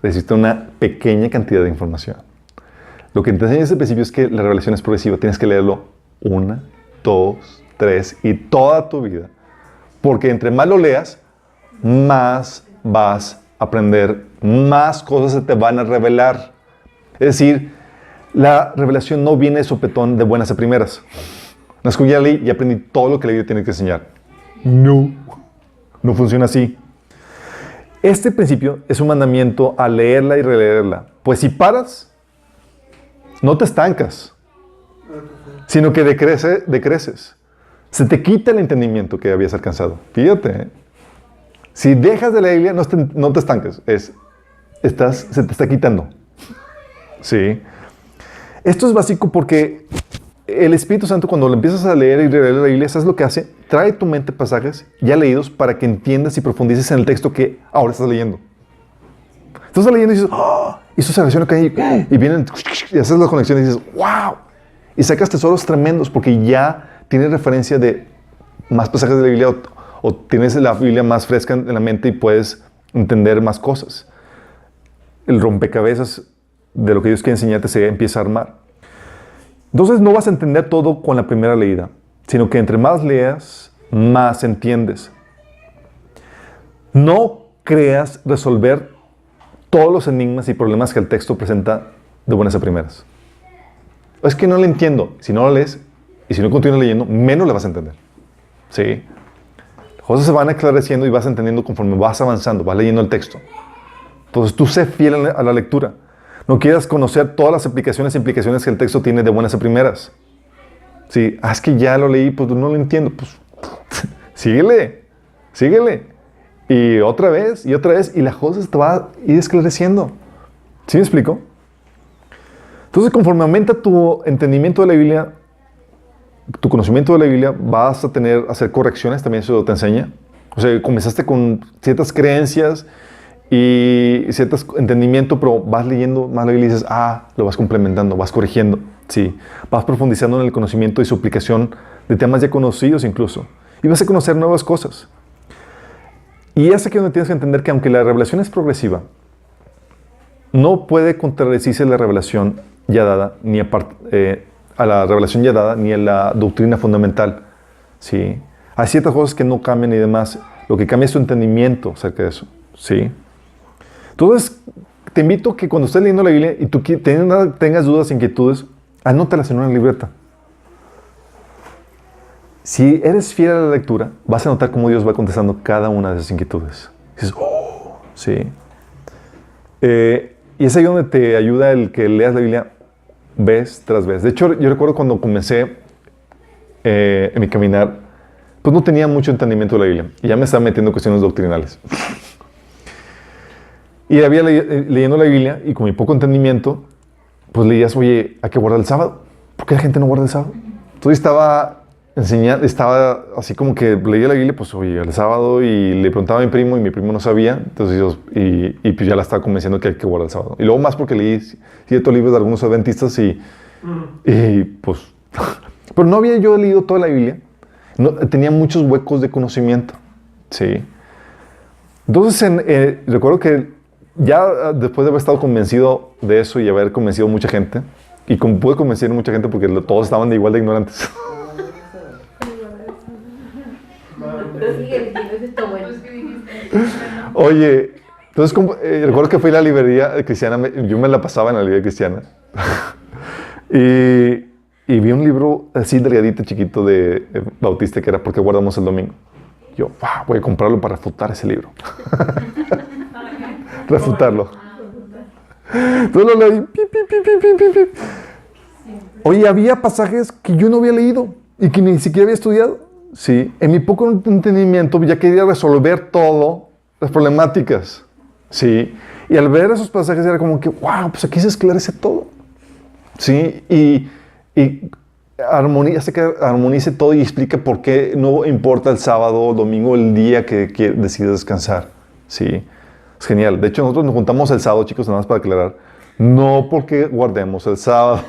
Necesitas una pequeña cantidad de información. Lo que te enseña ese principio es que la revelación es progresiva. Tienes que leerlo 1, 2, 3 y toda tu vida. Porque entre más lo leas, más vas a aprender, más cosas se te van a revelar. Es decir, la revelación no viene de sopetón de buenas a primeras. No es que ya leí y aprendí todo lo que la Biblia tiene que enseñar. No funciona así. Este principio es un mandamiento a leerla y releerla. Pues si paras, no te estancas, sino que decreces. Se te quita el entendimiento que habías alcanzado. Fíjate, si dejas de leer la Biblia, no te estanques. Se te está quitando. Sí. Esto es básico porque el Espíritu Santo, cuando lo empiezas a leer y releer la Biblia, ¿sabes lo que hace? Trae a tu mente pasajes ya leídos para que entiendas y profundices en el texto que ahora estás leyendo. Estás leyendo y dices, ¡oh! Y eso se relaciona con ahí. Y vienen y haces la conexión y dices, ¡wow! Y sacas tesoros tremendos porque ya tienes referencia de más pasajes de la Biblia o tienes la Biblia más fresca en la mente y puedes entender más cosas. El rompecabezas de lo que Dios quiere enseñarte se empieza a armar. Entonces no vas a entender todo con la primera leída, sino que entre más leas, más entiendes. No creas resolver todos los enigmas y problemas que el texto presenta de buenas a primeras. Es que no lo entiendo. Si no lo lees y si no continúas leyendo, menos le vas a entender. ¿Sí? Cosas se van esclareciendo y vas entendiendo conforme vas avanzando, vas leyendo el texto. Entonces tú sé fiel a la lectura. No quieras conocer todas las aplicaciones e implicaciones que el texto tiene de buenas a primeras. Sí, es que ya lo leí, pues no lo entiendo. Pues síguele. Y otra vez, y la cosa te va a ir esclareciendo. ¿Sí me explico? Entonces, conforme aumenta tu entendimiento de la Biblia, tu conocimiento de la Biblia, vas a hacer correcciones, también eso te enseña. O sea, comenzaste con ciertas creencias y cierto entendimiento, pero vas leyendo más la Biblia y dices, lo vas complementando, vas corrigiendo. Sí, vas profundizando en el conocimiento y su aplicación de temas ya conocidos incluso. Y vas a conocer nuevas cosas. Y es aquí donde tienes que entender que aunque la revelación es progresiva, no puede contradecirse la revelación ya dada, ni a la revelación ya dada, ni a la doctrina fundamental. ¿Sí? Hay ciertas cosas que no cambian y demás. Lo que cambia es tu entendimiento acerca de eso. ¿Sí? Entonces, te invito a que cuando estés leyendo la Biblia y tú tengas dudas, inquietudes, anótalas en una libreta. Si eres fiel a la lectura, vas a notar cómo Dios va contestando cada una de esas inquietudes. Y dices, sí. Y es ahí donde te ayuda el que leas la Biblia vez tras vez. De hecho, yo recuerdo cuando comencé en mi caminar, pues no tenía mucho entendimiento de la Biblia. Y ya me estaba metiendo en cuestiones doctrinales. Y había leyendo la Biblia y con mi poco entendimiento, pues leías, oye, hay que guardar el sábado. ¿Por qué la gente no guarda el sábado? Entonces estaba así como que leía la Biblia, pues oye, el sábado, y le preguntaba a mi primo y mi primo no sabía, entonces pues ya la estaba convenciendo que hay que guardar el sábado. Y luego más porque leí ciertos libros de algunos adventistas y pues, pero no había yo leído toda la Biblia, tenía muchos huecos de conocimiento, ¿sí? Entonces recuerdo que ya después de haber estado convencido de eso y haber convencido a mucha gente, y pude convencer a mucha gente porque todos estaban igual de ignorantes. Oye, entonces recuerdo que fui a la librería cristiana, yo me la pasaba en la librería cristiana, y vi un libro así delgadito, chiquito, de Bautista, que era ¿Por qué guardamos el domingo? Yo, voy a comprarlo para refutar ese libro. Refutarlo. Entonces lo leí. Oye, había pasajes que yo no había leído y que ni siquiera había estudiado. Sí, en mi poco entendimiento ya quería resolver todas las problemáticas. Sí, y al ver esos pasajes era como que, pues aquí se esclarece todo. Sí, y hace que armonice todo y explica por qué no importa el sábado o domingo, el día que decides descansar. Sí, es genial. De hecho, nosotros nos juntamos el sábado, chicos, nada más para aclarar. No porque guardemos el sábado.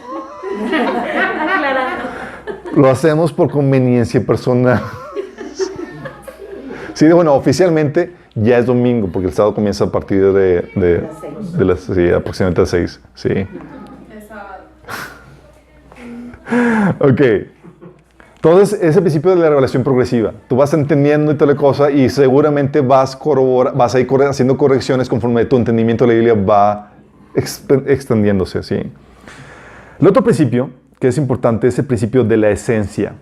Lo hacemos por conveniencia personal. Sí, bueno, oficialmente ya es domingo, porque el sábado comienza a partir de aproximadamente las 6. Sí. Es sábado. Ok. Entonces, ese principio de la revelación progresiva. Tú vas entendiendo y toda la cosa y seguramente vas a ir haciendo correcciones conforme tu entendimiento de la Biblia va extendiéndose. ¿Sí? El otro principio que es importante es el principio de la esencia.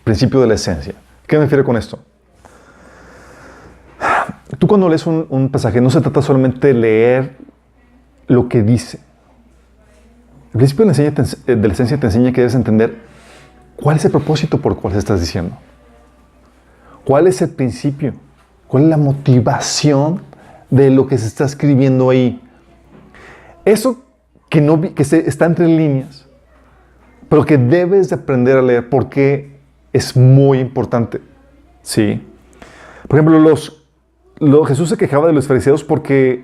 Principio de la esencia. ¿Qué me refiero con esto? Tú cuando lees un pasaje no se trata solamente de leer lo que dice. El principio de la esencia te enseña que debes entender cuál es el propósito por el cual se estás diciendo. ¿Cuál es el principio? ¿Cuál es la motivación de lo que se está escribiendo ahí? Eso que está entre líneas, pero que debes de aprender a leer porque es muy importante. ¿Sí? Por ejemplo, Jesús se quejaba de los fariseos porque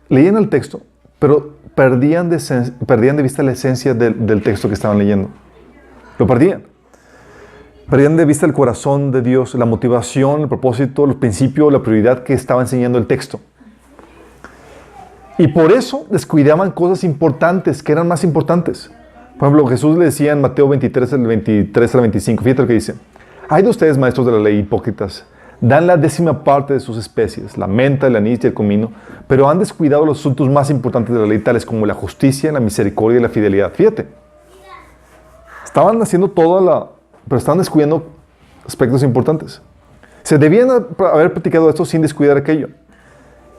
leían el texto, pero perdían de vista la esencia del texto que estaban leyendo. Lo perdían. Perdían de vista el corazón de Dios, la motivación, el propósito, el principio, la prioridad que estaba enseñando el texto. Y por eso descuidaban cosas importantes, que eran más importantes. Por ejemplo, Jesús le decía en Mateo 23, del 23 al 25, fíjate lo que dice. Hay de ustedes, maestros de la ley, hipócritas, dan la 10ª parte de sus especies, la menta, el anís y el comino, pero han descuidado los asuntos más importantes de la ley, tales como la justicia, la misericordia y la fidelidad. Fíjate. Estaban haciendo pero estaban descuidando aspectos importantes. Se debían haber platicado esto sin descuidar aquello.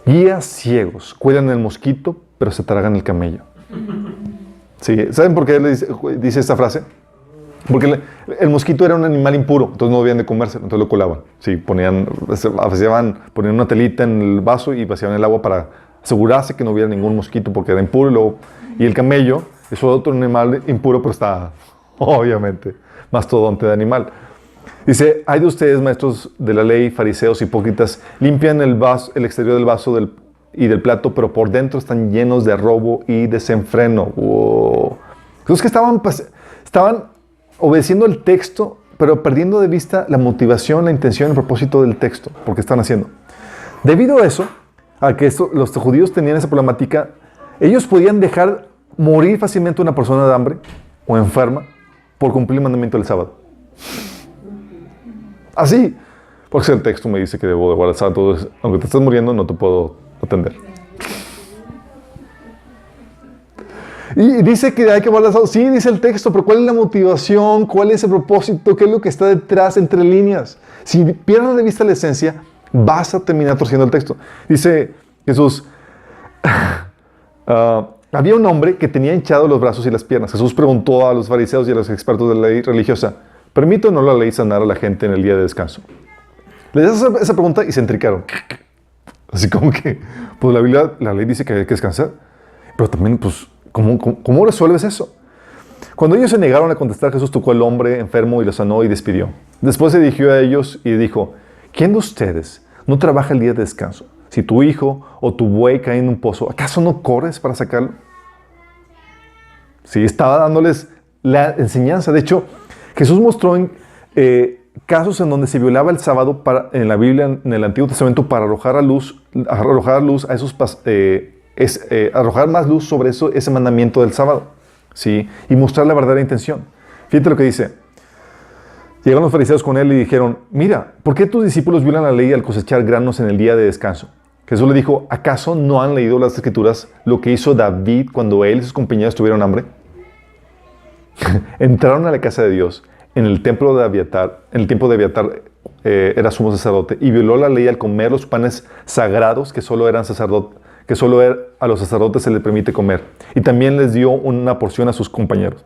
Guías ciegos cuelan el mosquito, pero se tragan el camello. Sí, ¿saben por qué dice esta frase? Porque el mosquito era un animal impuro, entonces no debían de comérselo, entonces lo colaban. Sí, ponían una telita en el vaso y vaciaban el agua para asegurarse que no hubiera ningún mosquito porque era impuro. Y el camello es otro animal impuro, pero está, obviamente, mastodonte de animal. Dice, hay de ustedes, maestros de la ley, fariseos, hipócritas, limpian el exterior del vaso y del plato, pero por dentro están llenos de robo y desenfreno. Wow. Entonces que estaban obedeciendo el texto, pero perdiendo de vista la motivación, la intención, el propósito del texto, porque están haciendo. Debido a eso, a que los judíos tenían esa problemática, ellos podían dejar morir fácilmente a una persona de hambre o enferma por cumplir el mandamiento del sábado. Así, porque el texto me dice que debo de guardar el sábado, entonces, aunque te estés muriendo, no te puedo atender. Y dice que hay que guardar el sábado. Sí, dice el texto, pero ¿cuál es la motivación? ¿Cuál es el propósito? ¿Qué es lo que está detrás, entre líneas? Si pierdes de vista la esencia, vas a terminar torciendo el texto. Dice Jesús, había un hombre que tenía hinchados los brazos y las piernas. Jesús preguntó a los fariseos y a los expertos de la ley religiosa, ¿permite o no la ley sanar a la gente en el día de descanso? Les hizo esa pregunta y se entricaron. Así como que, pues la ley dice que hay que descansar. Pero también, pues, ¿cómo resuelves eso? Cuando ellos se negaron a contestar, Jesús tocó al hombre enfermo y lo sanó y despidió. Después se dirigió a ellos y dijo, ¿quién de ustedes no trabaja el día de descanso? Si tu hijo o tu buey cae en un pozo, ¿acaso no corres para sacarlo? Sí, estaba dándoles la enseñanza. De hecho, Jesús mostró casos en donde se violaba el sábado en la Biblia, en el Antiguo Testamento, para arrojar más luz sobre ese mandamiento del sábado, ¿sí? Y mostrar la verdadera intención. Fíjate lo que dice. Llegaron los fariseos con él y dijeron, mira, ¿por qué tus discípulos violan la ley al cosechar granos en el día de descanso? Jesús le dijo, ¿acaso no han leído las Escrituras lo que hizo David cuando él y sus compañeros tuvieron hambre? Entraron a la casa de Dios en el tiempo de Abiatar era sumo sacerdote y violó la ley al comer los panes sagrados que solo a los sacerdotes se les permite comer, y también les dio una porción a sus compañeros.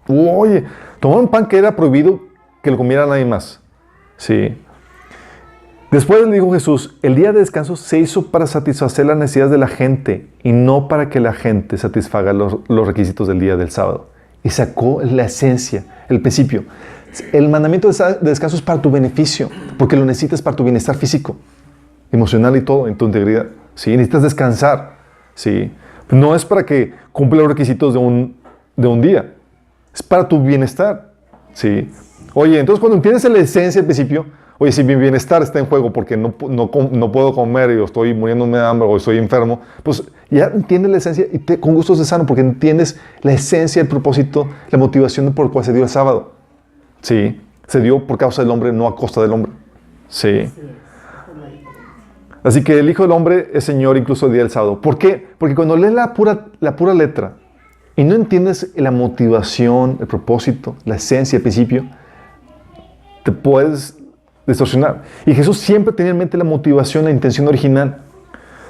Oye, tomaron pan que era prohibido que lo comiera nadie más. Sí. Después le dijo Jesús, el día de descanso se hizo para satisfacer las necesidades de la gente y no para que la gente satisfaga los requisitos del día del sábado. Y sacó la esencia, el principio. El mandamiento de descanso es para tu beneficio, porque lo necesitas para tu bienestar físico, emocional y todo, en tu integridad. ¿Sí? Necesitas descansar. ¿Sí? No es para que cumpla los requisitos de un día. Es para tu bienestar. ¿Sí? Oye, entonces cuando entiendes la esencia al principio, oye, si mi bienestar está en juego porque no puedo comer y estoy muriéndome de hambre o estoy enfermo, pues ya entiendes la esencia y con gusto se sano porque entiendes la esencia, el propósito, la motivación por la cual se dio el sábado. Sí, se dio por causa del hombre, no a costa del hombre. Sí. Así que el Hijo del Hombre es Señor incluso el día del sábado. ¿Por qué? Porque cuando lees la pura letra y no entiendes la motivación, el propósito, la esencia, el principio, te puedes distorsionar. Y Jesús siempre tenía en mente la motivación, la intención original.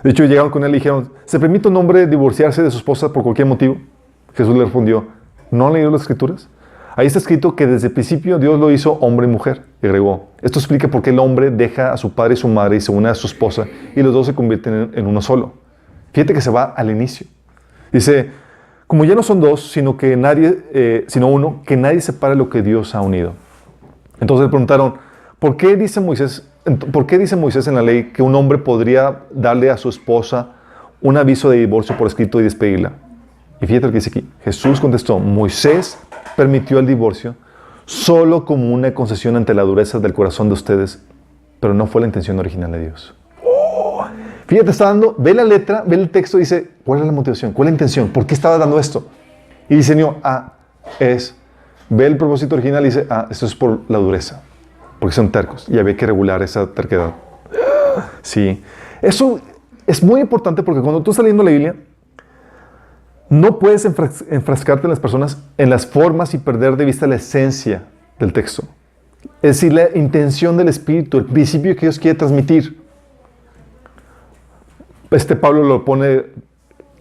De hecho, llegaron con él y dijeron, ¿se permite a un hombre divorciarse de su esposa por cualquier motivo? Jesús le respondió, ¿no han leído las Escrituras? Ahí está escrito que desde el principio Dios lo hizo hombre y mujer. Y agregó, esto explica por qué el hombre deja a su padre y su madre y se une a su esposa y los dos se convierten en uno solo. Fíjate que se va al inicio. Dice, como ya no son dos, sino uno, que nadie separe lo que Dios ha unido. Entonces le preguntaron, ¿por qué dice Moisés en la ley que un hombre podría darle a su esposa un aviso de divorcio por escrito y despedirla? Y fíjate lo que dice aquí. Jesús contestó, Moisés permitió el divorcio solo como una concesión ante la dureza del corazón de ustedes, pero no fue la intención original de Dios. Fíjate, está dando, ve la letra, ve el texto y dice, ¿cuál es la motivación? ¿Cuál es la intención? ¿Por qué estaba dando esto? Y diseñó, ve el propósito original y dice, esto es por la dureza, porque son tercos y había que regular esa terquedad. Sí, eso es muy importante porque cuando tú estás leyendo la Biblia, no puedes enfrascarte en las personas, en las formas y perder de vista la esencia del texto. Es decir, la intención del Espíritu, el principio que Dios quiere transmitir. Pablo lo pone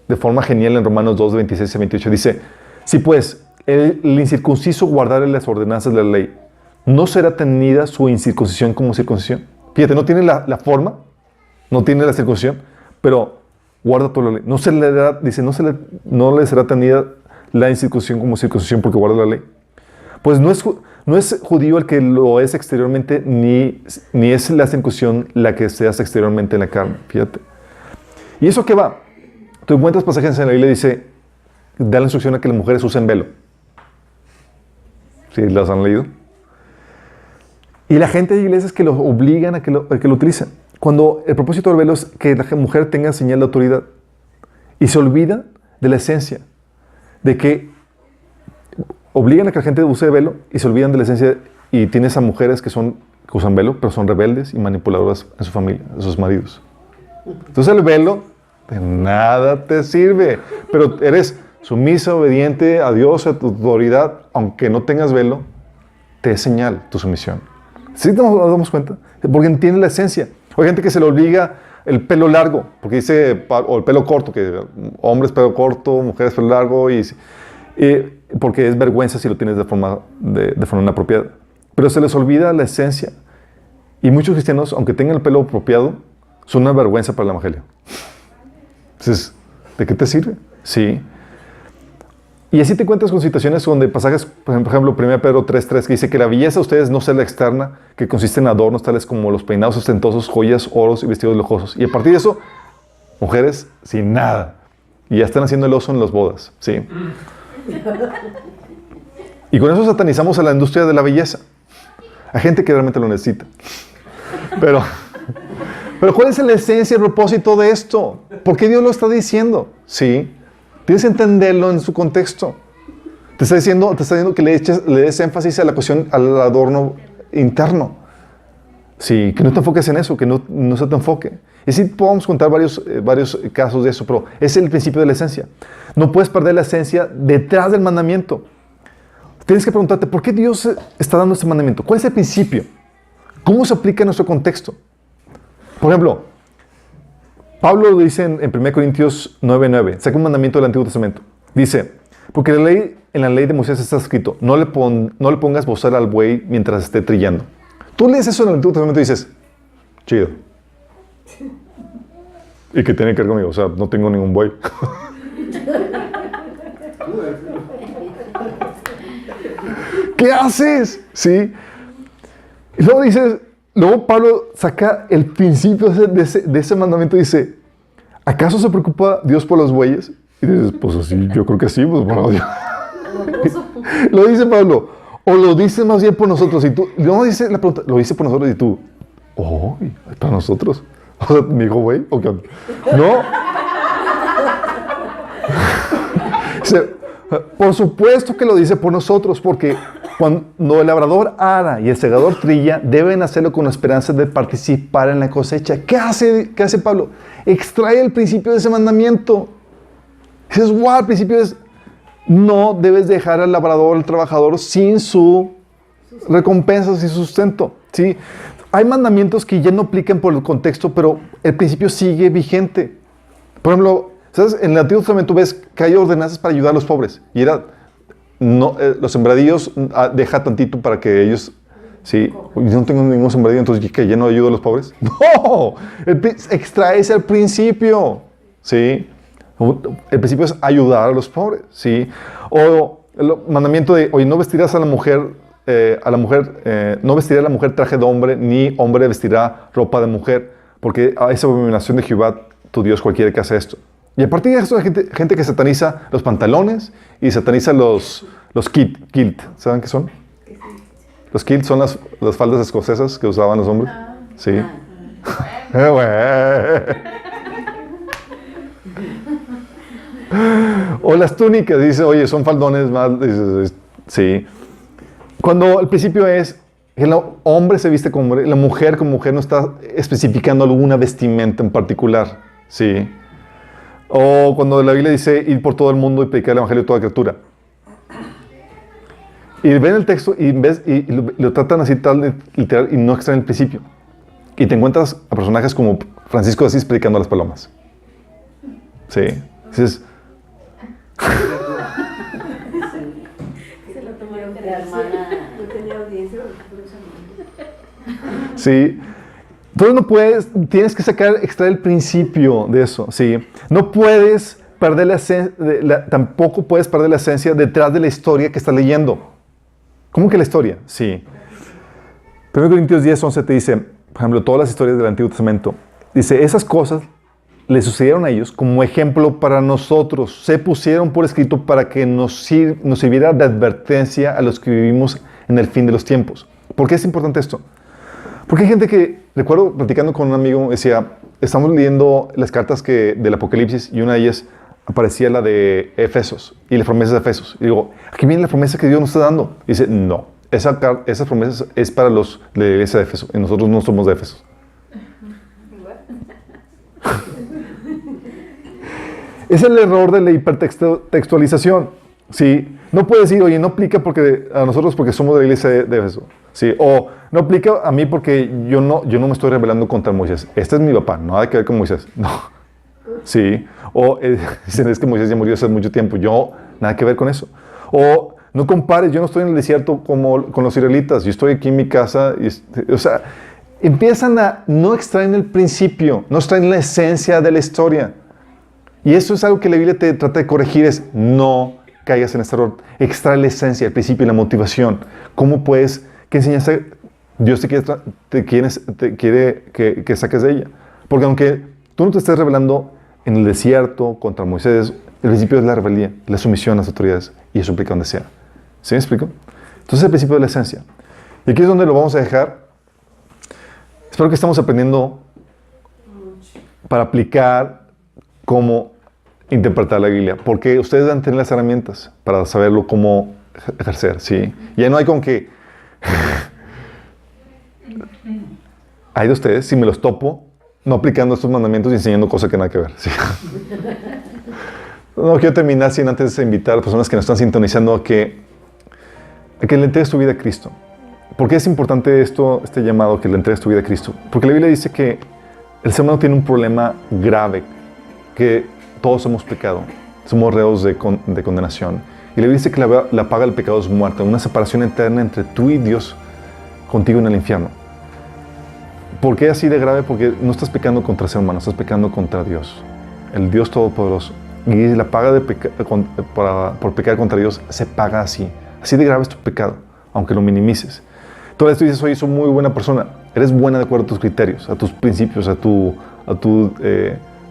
de forma genial en Romanos 2, 26 a 28. Dice, si pues el incircunciso guardare las ordenanzas de la ley, ¿no será tenida su incircuncisión como circuncisión? Fíjate, no tiene la forma, no tiene la circuncisión, pero guarda toda la ley. No le será tenida la incircuncisión como circuncisión porque guarda la ley. Pues no es judío el que lo es exteriormente, ni es la circuncisión la que se hace exteriormente en la carne. Fíjate. ¿Y eso qué va? Tú encuentras pasajes en la Biblia, dice, da la instrucción a que las mujeres usen velo. ¿Sí las han leído? Y la gente de iglesias que los obligan a que lo utilicen. Cuando el propósito del velo es que la mujer tenga señal de autoridad. Y se olvida de la esencia. De que obligan a que la gente use velo y se olvidan de la esencia. Y tienes a mujeres que usan velo, pero son rebeldes y manipuladoras en su familia, en sus maridos. Entonces el velo de nada te sirve. Pero eres sumisa, obediente a Dios, a tu autoridad, aunque no tengas velo, te es señal tu sumisión. ¿Sí nos damos cuenta? Porque entiende la esencia. Hay gente que se le obliga el pelo largo, porque dice, o el pelo corto, que hombres pelo corto, mujeres pelo largo, porque es vergüenza si lo tienes de forma inapropiada. Pero se les olvida la esencia. Y muchos cristianos, aunque tengan el pelo apropiado, son una vergüenza para el evangelio. Entonces, ¿de qué te sirve? Sí. Y así te encuentras con situaciones donde pasajes, por ejemplo, 1 Pedro 3:3, que dice que la belleza de ustedes no sea la externa, que consiste en adornos tales como los peinados ostentosos, joyas, oros y vestidos lujosos. Y a partir de eso, mujeres sin nada. Y ya están haciendo el oso en las bodas. Sí. Y con eso satanizamos a la industria de la belleza. Hay gente que realmente lo necesita. Pero ¿cuál es la esencia, el propósito de esto? ¿Por qué Dios lo está diciendo? Sí. Tienes que entenderlo en su contexto. Te está diciendo que le des énfasis a la cuestión, al adorno interno. Sí, que no te enfoques en eso, que no se te enfoque. Y sí podemos contar varios casos de eso, pero es el principio de la esencia. No puedes perder la esencia detrás del mandamiento. Tienes que preguntarte, ¿por qué Dios está dando este mandamiento? ¿Cuál es el principio? ¿Cómo se aplica en nuestro contexto? Por ejemplo, Pablo lo dice en 1 Corintios 9:9, saca un mandamiento del Antiguo Testamento. Dice, porque en la ley de Moisés está escrito, no le pongas bozal al buey mientras esté trillando. Tú lees eso en el Antiguo Testamento y dices, chido. ¿Y qué tiene que ver conmigo? O sea, no tengo ningún buey. ¿Qué haces? ¿Sí? Y luego Pablo saca el principio de ese mandamiento y dice, ¿acaso se preocupa Dios por los bueyes? Y dices, pues así, yo creo que sí. Pues, bueno, lo dice Pablo, o lo dice más bien por nosotros. Y tú, no dice la pregunta, lo dice por nosotros y tú, oh, para nosotros. O sea, me dijo, güey, ¿o qué? No. Por supuesto que lo dice por nosotros, porque cuando el labrador ara y el segador trilla, deben hacerlo con la esperanza de participar en la cosecha. ¿Qué hace Pablo? Extrae el principio de ese mandamiento. Dices, wow, el principio es, no debes dejar al labrador, al trabajador, sin su recompensa, sin su sustento. ¿Sí? Hay mandamientos que ya no aplican por el contexto, pero el principio sigue vigente. Por ejemplo, ¿sabes? En el Antiguo Testamento ves que hay ordenanzas para ayudar a los pobres. Y era, los sembradíos, deja tantito para que ellos, sí, yo no tengo ningún sembradío, entonces que ya no ayudo a los pobres. No, extraes el principio, ¿sí? El principio es ayudar a los pobres, ¿sí? O el mandamiento de, oye, no vestirás a la mujer, no vestirá a la mujer traje de hombre, ni hombre vestirá ropa de mujer, porque es abominación de Jehová, tu Dios, cualquiera que hace esto. Y a partir de eso hay gente que sataniza los pantalones y sataniza los kilt. ¿Saben qué son? Los kilt son las faldas escocesas que usaban los hombres. Sí. O las túnicas, dice, oye, son faldones más. Sí. Cuando el principio es que el hombre se viste como hombre, la mujer como mujer no está especificando alguna vestimenta en particular. Sí. O cuando la Biblia dice ir por todo el mundo y predicar el evangelio a toda criatura. Y ven el texto y lo tratan así tal literal y no extraen el principio. Y te encuentras a personajes como Francisco de Asís predicando a las palomas. Sí. Dices, Se lo tomaron de la hermana. No tenía audiencia. sí. Entonces no puedes, tienes que extraer el principio de eso, sí. No puedes perder tampoco puedes perder la esencia detrás de la historia que estás leyendo. ¿Cómo que la historia? Sí. 1 Corintios 10:11 te dice, por ejemplo, todas las historias del Antiguo Testamento, dice, esas cosas le sucedieron a ellos como ejemplo para nosotros. Se pusieron por escrito para que nos sirviera de advertencia a los que vivimos en el fin de los tiempos. ¿Por qué es importante esto? Porque hay gente que, recuerdo platicando con un amigo, decía, estamos leyendo las cartas del Apocalipsis y una de ellas aparecía la de Efesos y las promesas de Efesos. Y digo, aquí viene la promesa que Dios nos está dando. Y dice, no, esas promesas es para los de la iglesia de Efeso y nosotros no somos de Efesos. Es el error de la hipertextualización. ¿Sí? No puedes decir, oye, no aplica a nosotros porque somos de la iglesia de Éfeso. ¿Sí? O no aplica a mí porque yo no me estoy rebelando contra Moisés. Este es mi papá, nada que ver con Moisés. No. ¿Sí? O dicen, es que Moisés ya murió hace mucho tiempo. Yo, nada que ver con eso. O no compares, yo no estoy en el desierto como con los israelitas. Yo estoy aquí en mi casa. O sea, empiezan a no extraer el principio, no extraen la esencia de la historia. Y eso es algo que la Biblia te trata de corregir, es no caigas en este error. Extrae la esencia, el principio y la motivación. ¿Cómo puedes, qué enseñanza Dios te quiere que saques de ella? Porque aunque tú no te estés rebelando en el desierto contra Moisés, el principio es la rebeldía, la sumisión a las autoridades, y eso implica donde sea. ¿Sí me explico? Entonces el principio de la esencia. Y aquí es donde lo vamos a dejar. Espero que estemos aprendiendo para aplicar cómo interpretar la Biblia, porque ustedes van a tener las herramientas para saberlo cómo ejercer, ¿sí? Ya no hay con que hay de ustedes, si me los topo, no aplicando estos mandamientos y enseñando cosas que nada que ver, ¿sí? No quiero terminar sin antes invitar a las personas que nos están sintonizando a que le entregues tu vida a Cristo. ¿Por qué es importante este llamado, que le entregues tu vida a Cristo? Porque la Biblia dice que el ser humano tiene un problema grave, que todos hemos pecado, somos reos de condenación. Y la Biblia dice que la paga del pecado es muerte, una separación eterna entre tú y Dios, contigo en el infierno. ¿Por qué así de grave? Porque no estás pecando contra el ser humano, estás pecando contra Dios, el Dios Todopoderoso. Y la paga por pecar contra Dios se paga así. Así de grave es tu pecado, aunque lo minimices. Entonces tú dices, oye, soy muy buena persona. Eres buena de acuerdo a tus criterios, a tus principios, a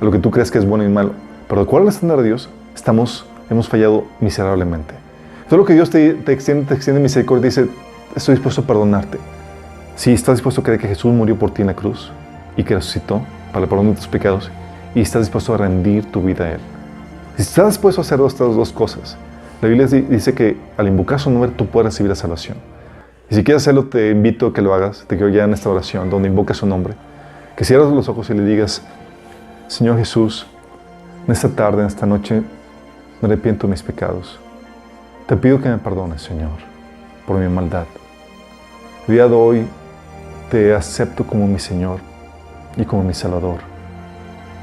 lo que tú crees que es bueno y malo. Pero de acuerdo al estándar de Dios, hemos fallado miserablemente. Todo lo que Dios te extiende misericordia, dice, estoy dispuesto a perdonarte. Si estás dispuesto a creer que Jesús murió por ti en la cruz y que resucitó para el perdón de tus pecados, y estás dispuesto a rendir tu vida a Él. Si estás dispuesto a hacer estas dos cosas, la Biblia dice que al invocar su nombre tú puedes recibir la salvación. Y si quieres hacerlo, te invito a que lo hagas. Te quiero ya en esta oración donde invocas su nombre, que cierres los ojos y le digas, Señor Jesús, en esta tarde, en esta noche, me arrepiento de mis pecados. Te pido que me perdones, Señor, por mi maldad. El día de hoy te acepto como mi Señor y como mi Salvador.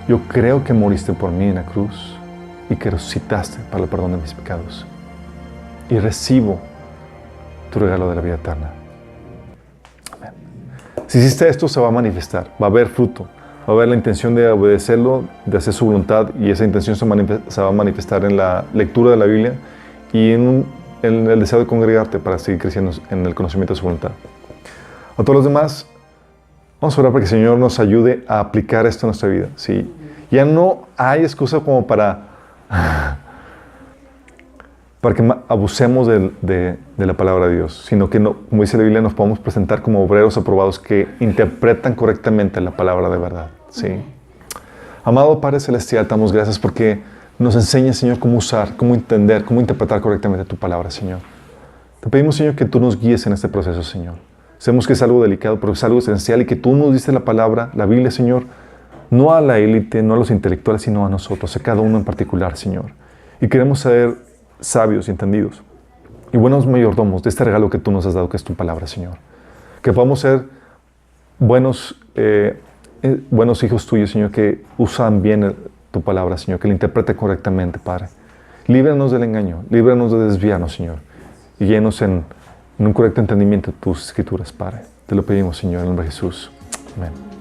Yo creo que moriste por mí en la cruz y que resucitaste para el perdón de mis pecados. Y recibo tu regalo de la vida eterna. Amén. Si hiciste esto, se va a manifestar, va a haber fruto. Va a haber la intención de obedecerlo, de hacer su voluntad, y esa intención se va a manifestar en la lectura de la Biblia y en el deseo de congregarte para seguir creciendo en el conocimiento de su voluntad. A todos los demás, vamos a orar para que el Señor nos ayude a aplicar esto en nuestra vida. ¿Sí? Ya no hay excusa como para que abusemos de la palabra de Dios, sino que, como dice la Biblia, nos podemos presentar como obreros aprobados que interpretan correctamente la palabra de verdad. ¿Sí? Amado Padre Celestial, te damos gracias porque nos enseñas, Señor, cómo usar, cómo entender, cómo interpretar correctamente tu palabra, Señor. Te pedimos, Señor, que tú nos guíes en este proceso, Señor. Sabemos que es algo delicado, pero es algo esencial, y que tú nos diste la palabra, la Biblia, Señor, no a la élite, no a los intelectuales, sino a nosotros, a cada uno en particular, Señor. Y queremos ser sabios y entendidos. y buenos mayordomos de este regalo que tú nos has dado, que es tu palabra, Señor. Que podamos ser buenos hijos tuyos, Señor, que usan bien tu palabra, Señor, que la interpreten correctamente, Padre. Líbranos del engaño, líbranos de desviarnos, Señor, y guíanos en un correcto entendimiento de tus escrituras, Padre. Te lo pedimos, Señor, en el nombre de Jesús. Amén.